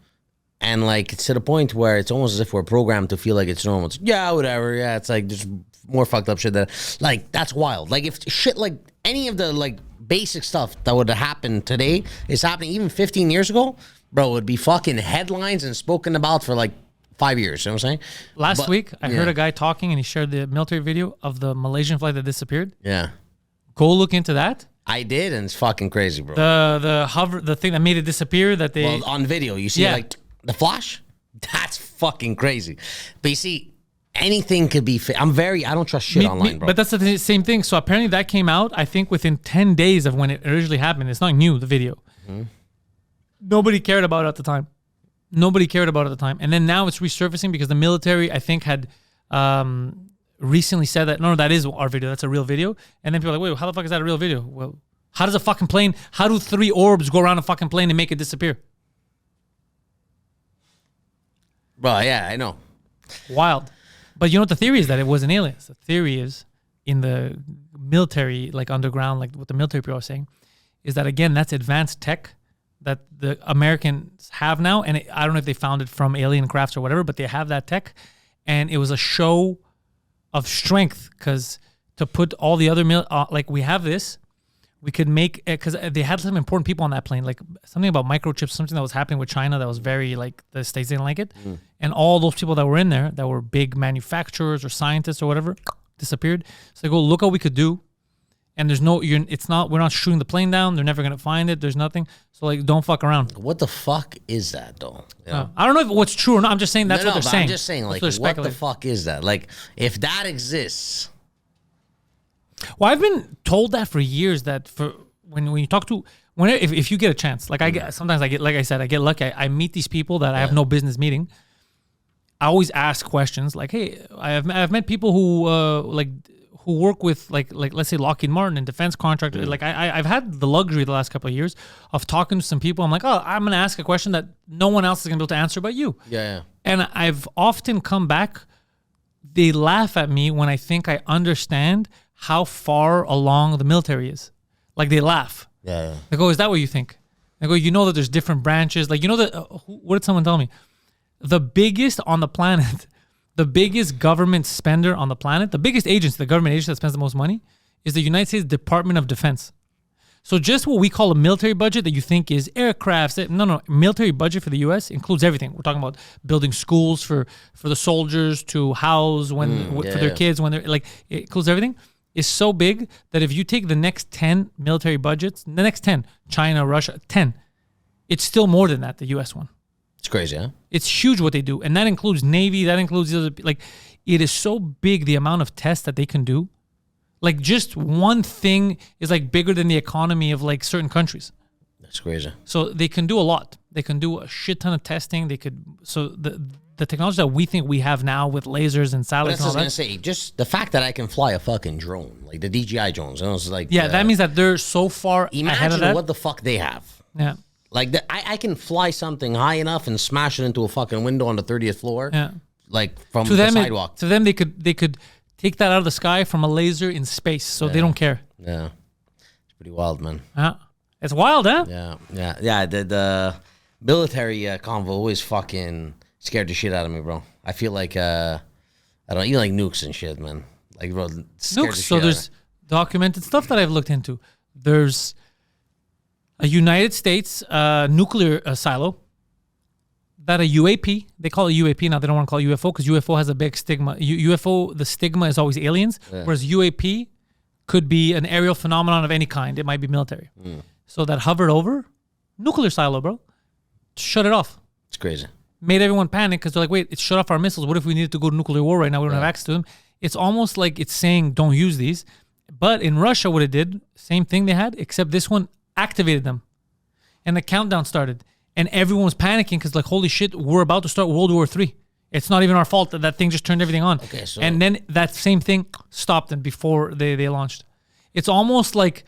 and like it's to the point where it's almost as if we're programmed to feel like it's normal. It's, yeah, whatever. Yeah, it's like just more fucked up shit that like that's wild. Like if shit like any of the like basic stuff that would have happened today is happening even 15 years ago. Bro, it would be fucking headlines and spoken about for like 5 years. You know what I'm saying? Last week, I heard a guy talking and he shared the military video of the Malaysian flight that disappeared. Yeah. Go look into that. I did, and it's fucking crazy, bro. The thing that made it disappear that they... Well, on video, you see like the flash? That's fucking crazy. But you see, anything could be... I don't trust shit online, bro. But that's the same thing. So apparently that came out, I think, within 10 days of when it originally happened. It's not new, the video. Mm-hmm. Nobody cared about it at the time. And then now it's resurfacing because the military, I think, had recently said that, no, that is our video. That's a real video. And then people are like, wait, how the fuck is that a real video? Well, how does a fucking plane, how do 3 orbs go around a fucking plane and make it disappear? Bro, yeah, I know. Wild. But you know what the theory is? That it wasn't aliens. The theory is in the military, like underground, like what the military people are saying, is that, again, that's advanced tech that the Americans have now, and I don't know if they found it from alien crafts or whatever, but they have that tech, and it was a show of strength because to put all the other like we have this, we could make because they had some important people on that plane, like something about microchips, something that was happening with China that was very like the States didn't like it, and all those people that were in there that were big manufacturers or scientists or whatever disappeared. So they go, look what we could do. And there's no, we're not shooting the plane down. They're never going to find it. There's nothing. So, like, don't fuck around. What the fuck is that, though? You know? I don't know if what's true or not. I'm just saying that's what they're saying. I'm just saying, like, what the fuck is that? Like, if that exists. Well, I've been told that for years that when you talk to, if you get a chance, like sometimes I get, like I said, I get lucky. I meet these people that I have no business meeting. I always ask questions like, hey, I've met people who who work with like let's say Lockheed Martin and defense contractors. Like I've had the luxury the last couple of years of talking to some people. I'm like, oh, I'm gonna ask a question that no one else is gonna be able to answer but you. Yeah. And I've often come back. They laugh at me when I think I understand how far along the military is. Like they laugh. Yeah. They go, is that what you think? I go, you know that there's different branches. Like, you know that, what did someone tell me? The biggest on the planet, the biggest government spender on the planet, the biggest agency, the government agency that spends the most money is the United States Department of Defense. So just what we call a military budget that you think is aircrafts. No. Military budget for the U.S. includes everything. We're talking about building schools for the soldiers to house for their kids when they're like, it includes everything. Is so big that if you take the next 10 military budgets, the next 10, China, Russia, 10, it's still more than that, the U.S. one. It's crazy, huh? It's huge what they do. And that includes Navy, that includes, like, it is so big, the amount of tests that they can do. Like, just one thing is, like, bigger than the economy of, like, certain countries. That's crazy. So they can do a lot. They can do a shit ton of testing. They could, so the technology that we think we have now with lasers and satellites and all that. I was going to say, just the fact that I can fly a fucking drone, like the DJI drones, and it was like... Yeah, that means that they're so far ahead of that. Imagine what the fuck they have. Yeah. Like, I can fly something high enough and smash it into a fucking window on the 30th floor. Yeah. Like, from the sidewalk. To them, they could take that out of the sky from a laser in space, so they don't care. Yeah. It's pretty wild, man. It's wild, huh? Yeah. The military convo always fucking scared the shit out of me, bro. I feel like, I don't know, even like nukes and shit, man. Like, bro, nukes. So there's documented stuff that I've looked into. There's a United States nuclear silo that a UAP, they call it UAP now, they don't want to call it UFO because UFO has a big stigma. UFO, the stigma is always aliens, whereas UAP could be an aerial phenomenon of any kind. It might be military. So that hovered over, nuclear silo, bro. Shut it off. It's crazy. Made everyone panic because they're like, wait, it shut off our missiles. What if we needed to go to nuclear war right now? We don't have access to them. It's almost like it's saying don't use these. But in Russia, what it did, same thing they had, except this one activated them. And the countdown started. And everyone was panicking because like, holy shit, we're about to start World War III. It's not even our fault that thing just turned everything on. Okay, so and then that same thing stopped them before they launched. It's almost like,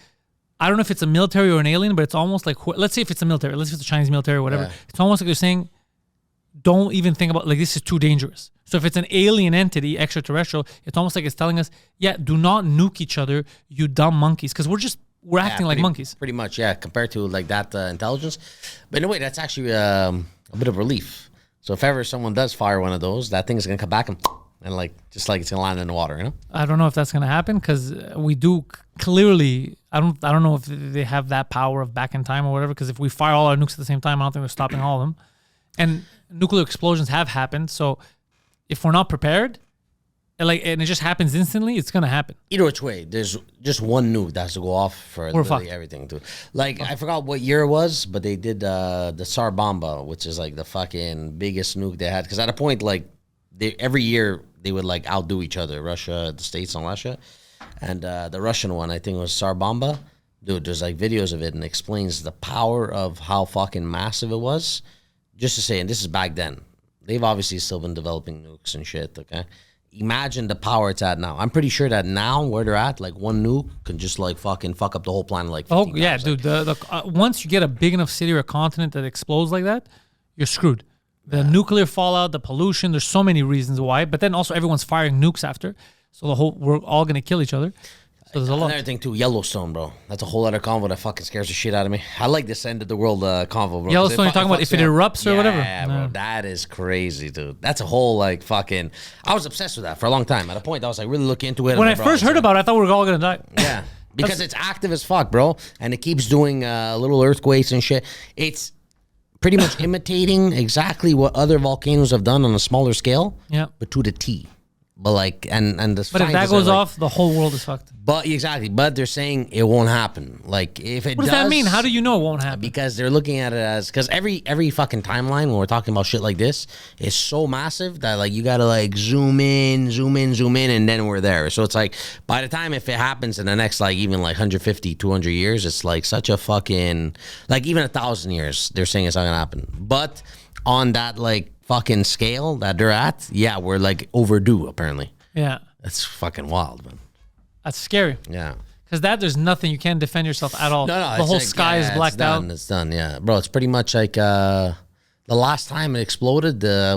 I don't know if it's a military or an alien, but it's almost like, let's say if it's a military, let's say if it's a Chinese military or whatever. It's almost like they're saying, don't even think about, like, this is too dangerous. So if it's an alien entity, extraterrestrial, it's almost like it's telling us, do not nuke each other, you dumb monkeys. Because we're acting like monkeys. Pretty much, compared to like that intelligence. But in a way, that's actually a bit of relief. So if ever someone does fire one of those, that thing is going to come back and like, just like it's going to land in the water, you know? I don't know if that's going to happen because we do clearly, I don't know if they have that power of back in time or whatever, because if we fire all our nukes at the same time, I don't think we're stopping all of them. And nuclear explosions have happened. So if we're not prepared, and it just happens instantly, it's gonna happen. Either which way, there's just one nuke that has to go off for literally everything too. Like I forgot what year it was, but they did the Tsar Bomba, which is like the fucking biggest nuke they had. Because at a point, like every year they would like outdo each other, Russia, the States, and Russia. And the Russian one, I think, was Tsar Bomba. Dude, there's like videos of it and explains the power of how fucking massive it was. Just to say, and this is back then. They've obviously still been developing nukes and shit, okay? Imagine the power it's at now. I'm pretty sure that now, where they're at, like one nuke can just like fucking fuck up the whole planet like 15 times. Dude. The once you get a big enough city or a continent that explodes like that, you're screwed. The nuclear fallout, the pollution, there's so many reasons why. But then also everyone's firing nukes after. So we're all going to kill each other. So there's a lot. Another thing too, Yellowstone, bro. That's a whole other convo that fucking scares the shit out of me. I like this end of the world convo, bro. Yellowstone, you're talking about if it erupts or whatever? Yeah, bro. That is crazy, dude. That's a whole like fucking... I was obsessed with that for a long time. At a point, I was like really looking into it. When I first heard about it, I thought we were all going to die. Yeah, because it's active as fuck, bro. And it keeps doing little earthquakes and shit. It's pretty much imitating exactly what other volcanoes have done on a smaller scale, but to the T. But like, and the but if that goes off, the whole world is fucked. But exactly, but they're saying it won't happen. Like if it what does that mean? How do you know it won't happen? Because they're looking at it as because every fucking timeline when we're talking about shit like this is so massive that like you gotta like zoom in, and then we're there. So it's like by the time if it happens in the next like even like 150, 200 years, it's like such a fucking like even 1,000 years they're saying it's not gonna happen. But on that like fucking scale that they're at, yeah, we're like overdue apparently. Yeah. That's fucking wild, man. That's scary. Yeah. Because there's nothing. You can't defend yourself at all. No, the whole like, sky is blacked out. It's done, yeah. Bro, it's pretty much like the last time it exploded, I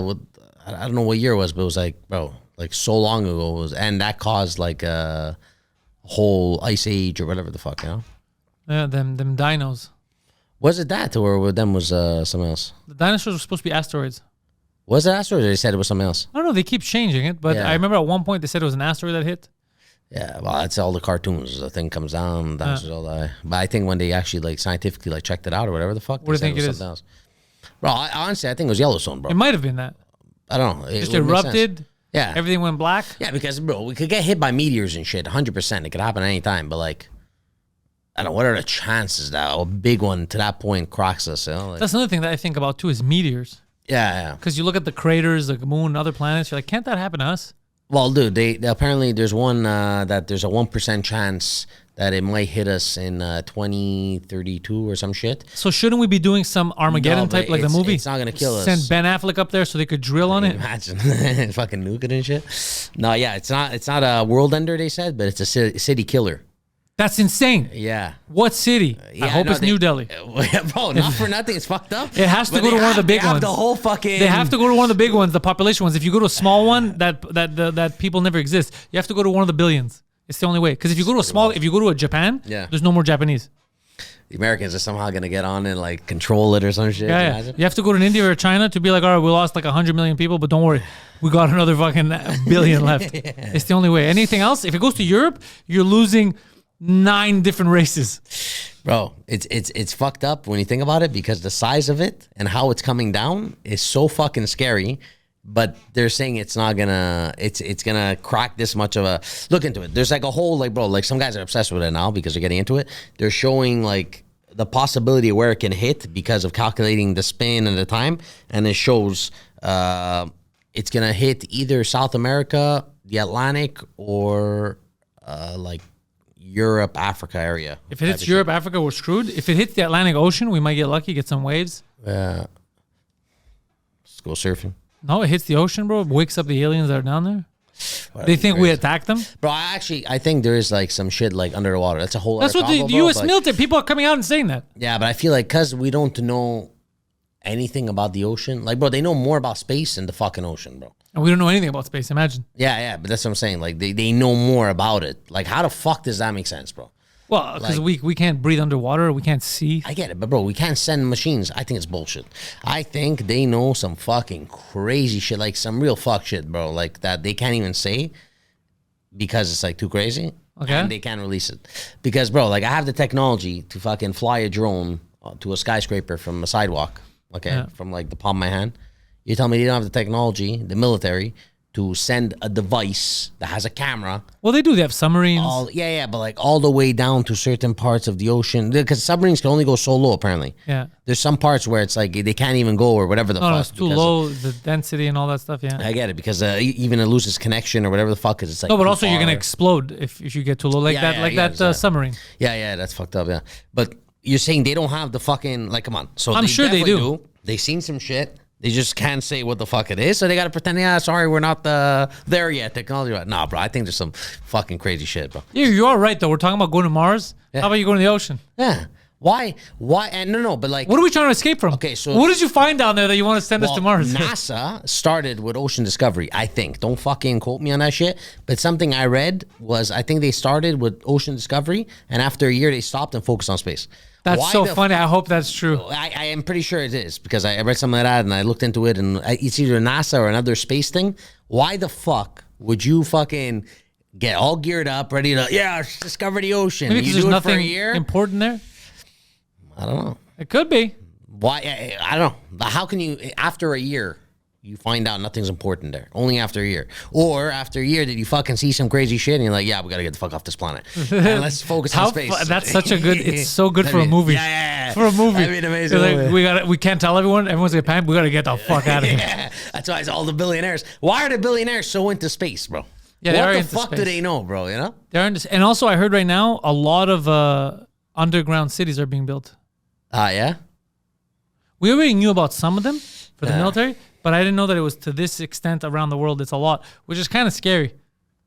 don't know what year it was, but it was like, bro, like so long ago. It was, and that caused like a whole ice age or whatever the fuck, you know? Yeah, them dinos. Was it that or with them was something else? The dinosaurs were supposed to be asteroids. Was it asteroid or they said it was something else? I don't know. They keep changing it, but Yeah. I remember at one point they said it was an asteroid that hit. Yeah, well, that's all the cartoons. The thing comes down, dinosaurs all die. But I think when they actually like scientifically like checked it out or whatever the fuck, What do you they said think it was is? something else. Bro, honestly, I think it was Yellowstone, bro. It might have been that. I don't know. It Just would make sense. erupted. Yeah. Everything went black. Yeah, because bro, we could get hit by meteors and shit, 100%. It could happen any time. But like, I don't know, what are the chances that a big one to that point cracks us? You know? Like, That's another thing that I think about too is meteors. yeah. Because you look at the craters, the moon, other planets. You're like, can't that happen to us? Well, dude, they apparently there's one that there's a 1% chance that it might hit us in 2032 or some shit. So shouldn't we be doing some Armageddon No, but type like the movie? It's not gonna kill us. Send Ben Affleck up there so they could drill on it. Imagine fucking nuke it and shit. No, yeah, it's not a world ender. They said, but it's a city killer. That's insane. Yeah. What city? I hope it's New Delhi. Bro, not for nothing. It's fucked up. It has to But go to they one of the have- big they have ones. The whole fucking. They have to go to one of the big ones, the population ones. If you go to a small one that people never exist, you have to go to one of the billions. It's the only way. Because if you go to a small, if you go to a Japan, Yeah. there's no more Japanese. The Americans are somehow gonna get on and like control it or some shit. Yeah, yeah. Imagine. You have to go to an India or China to be like, all right, we lost like 100 million people, but don't worry, we got another fucking billion left. It's the only way. Anything else, if it goes to Europe, you're losing 9 different races. Bro, it's fucked up when you think about it because the size of it and how it's coming down is so fucking scary. But they're saying it's not gonna, it's gonna crack this much of a look into it. There's like a whole like, bro, like some guys are obsessed with it now because they're getting into it. They're showing like the possibility of where it can hit because of calculating the spin and the time, and it shows it's gonna hit either South America, the Atlantic, or like Europe, Africa area. If it hits Europe, Africa, we're screwed. If it hits the Atlantic Ocean, we might get lucky, get some waves. Let's go surfing. No, it hits the ocean, bro. It wakes up the aliens that are down there. That'd They be think we crazy. attacked them. Bro, I think there is like some shit like under the water. That's a whole. That's other what the combo, bro, U.S. but- military people are coming out and saying that. Yeah, but I feel like because we don't know anything about the ocean, like bro, they know more about space than the fucking ocean, bro. And we don't know anything about space. Imagine. Yeah, but that's what I'm saying. Like they know more about it. Like how the fuck does that make sense, bro? Well, because Like- we can't breathe underwater. We can't see. I get it, but bro, we can't send machines. I think it's bullshit. I think they know some fucking crazy shit, like some real fuck shit, bro. Like that they can't even say because it's like too crazy. Okay. And they can't release it because, bro, like I have the technology to fucking fly a drone to a skyscraper from a sidewalk. Okay, Yeah. from like the palm of my hand. You tell me they don't have the technology, the military, to send a device that has a camera. Well, they do. They have submarines. But like all the way down to certain parts of the ocean because submarines can only go so low. Apparently, Yeah. there's some parts where it's like they can't even go or whatever the No, fuck. no, it's too because low. The density and all that stuff. Yeah. I get it because even it loses connection or whatever the fuck is. It's like No, but too also you're gonna far. explode if you get too low, like Yeah, that, yeah, like yeah, that exactly. submarine. Yeah, that's fucked up. Yeah, but you're saying they don't have the fucking like. Come on, so I'm sure they definitely do. They seen some shit. They just can't say what the fuck it is, so they gotta pretend. Yeah, sorry, we're not there yet. Technology, right? Nah, bro. I think there's some fucking crazy shit, bro. Yeah, you are right though. We're talking about going to Mars. Yeah. How about you going to the ocean? Yeah. Why? And no, but like. What are we trying to escape from? Okay, so- what did you find down there that you want to send us Well, to Mars? NASA started with ocean discovery, I think. Don't fucking quote me on that shit. But something I read was I think they started with ocean discovery, and after a year they stopped and focused on space. That's Why so the funny. I hope that's true. I am pretty sure it is because I read something like that and I looked into it and it's either NASA or another space thing. Why the fuck would you fucking get all geared up, ready to discover the ocean? Maybe because You there's do it for a nothing year? important there. I don't know. It could be. Why? I don't know. But how can you, after a year, you find out nothing's important there? Only after a year. Or after a year, did you fucking see some crazy shit and you're like, yeah, we got to get the fuck off this planet. And let's focus on space. That's such a good. It's so good for a movie. Yeah. For a movie. That'd be an amazing You're movie. like, we can't tell everyone. Everyone's gonna panic. We gotta get the fuck out of here. Yeah, that's why it's all the billionaires. Why are the billionaires so into space, bro? Yeah, they are what the into fuck do space. they know, bro? You know? They're in this, and also I heard right now a lot of underground cities are being built. Yeah. We already knew about some of them for the Yeah. military. but I didn't know that it was to this extent around the world. It's a lot, which is kind of scary.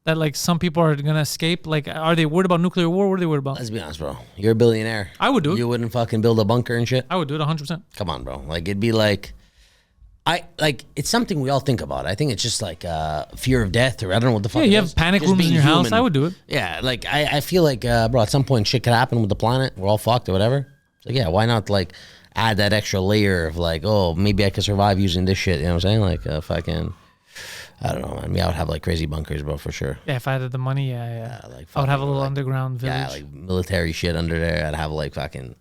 That like some people are gonna escape. Like, are they worried about nuclear war? What are they worried about? Let's be honest, bro. You're a billionaire. I would do it. You wouldn't fucking build a bunker and shit. I would do it 100%. Come on, bro. Like it'd be like, it's something we all think about. I think it's just like fear of death, or I don't know what the fuck. Yeah, you have panic rooms in your house. I would do it. Yeah, like I feel like, bro, at some point shit could happen with the planet. We're all fucked or whatever. So yeah, why not like add that extra layer of like, oh, maybe I could survive using this shit. You know what I'm saying? Like fucking. I don't know, man. I would have like crazy bunkers, bro, for sure. Yeah, if I had the money, yeah. Like I would have a little like, underground village. Yeah, like military shit under there. I'd have like fucking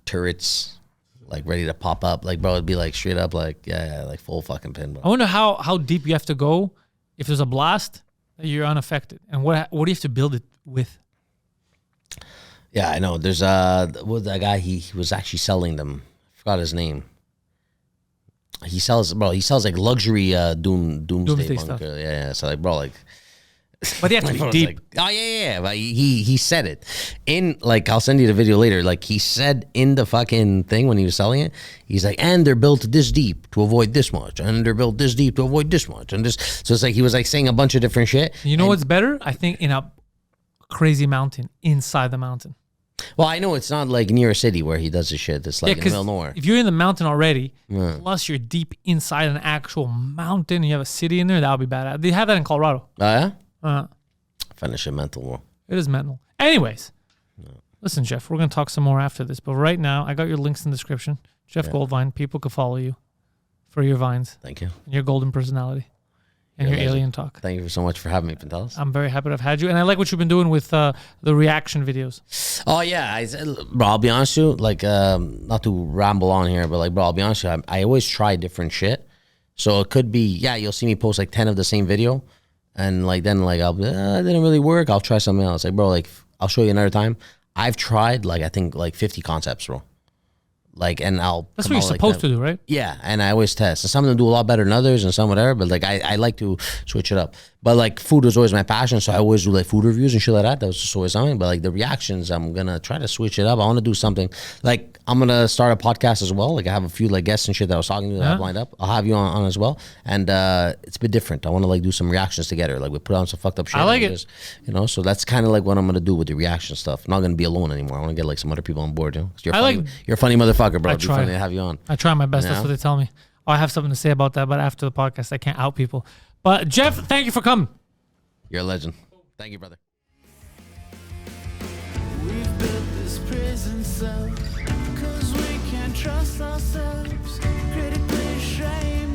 turrets, like ready to pop up. Like, bro, it'd be like straight up, like like full fucking pin, bro. I wonder how deep you have to go if there's a blast that you're unaffected, and what do you have to build it with? Yeah, I know. There's what that guy? He was actually selling them. I forgot his name. He sells like luxury doomsday bunker. Stuff. Yeah. So like, bro, like, but they have to be deep. Like, oh yeah. But he said it in like, I'll send you the video later. Like he said in the fucking thing when he was selling it, he's like, and they're built this deep to avoid this much, and they're built this deep to avoid this much, and this. So it's like he was like saying a bunch of different shit. You know what's better? I think in a crazy mountain, inside the mountain. Well, I know it's not like near a city where he does the shit. It's like in the middle of nowhere. If you're in the mountain already, plus you're deep inside an actual mountain, and you have a city in there, that would be bad. They have that in Colorado. Oh, yeah? I find this shit mental, bro. It is mental. Anyways, listen, Jeff, we're going to talk some more after this. But right now, I got your links in the description. Jeff Goldvine. People could follow you for your vines. Thank you. And your golden personality. And your alien talk. Thank you so much for having me, Pantelis. I'm very happy to have had you. And I like what you've been doing with the reaction videos. Oh, yeah. Bro, I'll be honest with you. Like, not to ramble on here, but like, bro, I'll be honest with you. I always try different shit. So it could be, you'll see me post like 10 of the same video. And like, then like, I'll be, it didn't really work. I'll try something else. Like, bro, like, I'll show you another time. I've tried like, I think like 50 concepts, bro. Like, and that's what you're supposed to do, right? Yeah, and I always test. And some of them do a lot better than others, and some whatever. But like, I like to switch it up. But like, food was always my passion, so I always do like food reviews and shit like that. That was just always something. But like the reactions, I'm gonna try to switch it up. I want to do something like I'm gonna start a podcast as well. Like I have a few like guests and shit that I was talking to that I've lined up. I'll have you on as well, and it's a bit different. I want to like do some reactions together. Like we put on some fucked up shit. I like it. Just, so that's kind of like what I'm gonna do with the reaction stuff. I'm not gonna be alone anymore. I want to get like some other people on board. You're a funny motherfucker, bro. It'd be funny to have you on. I try my best. That's what they tell me. Oh, I have something to say about that, but after the podcast, I can't out people. But Jeff, thank you for coming. You're a legend. Thank you, brother. We've built this prison cell 'cause we can't trust ourselves. Critically ashamed.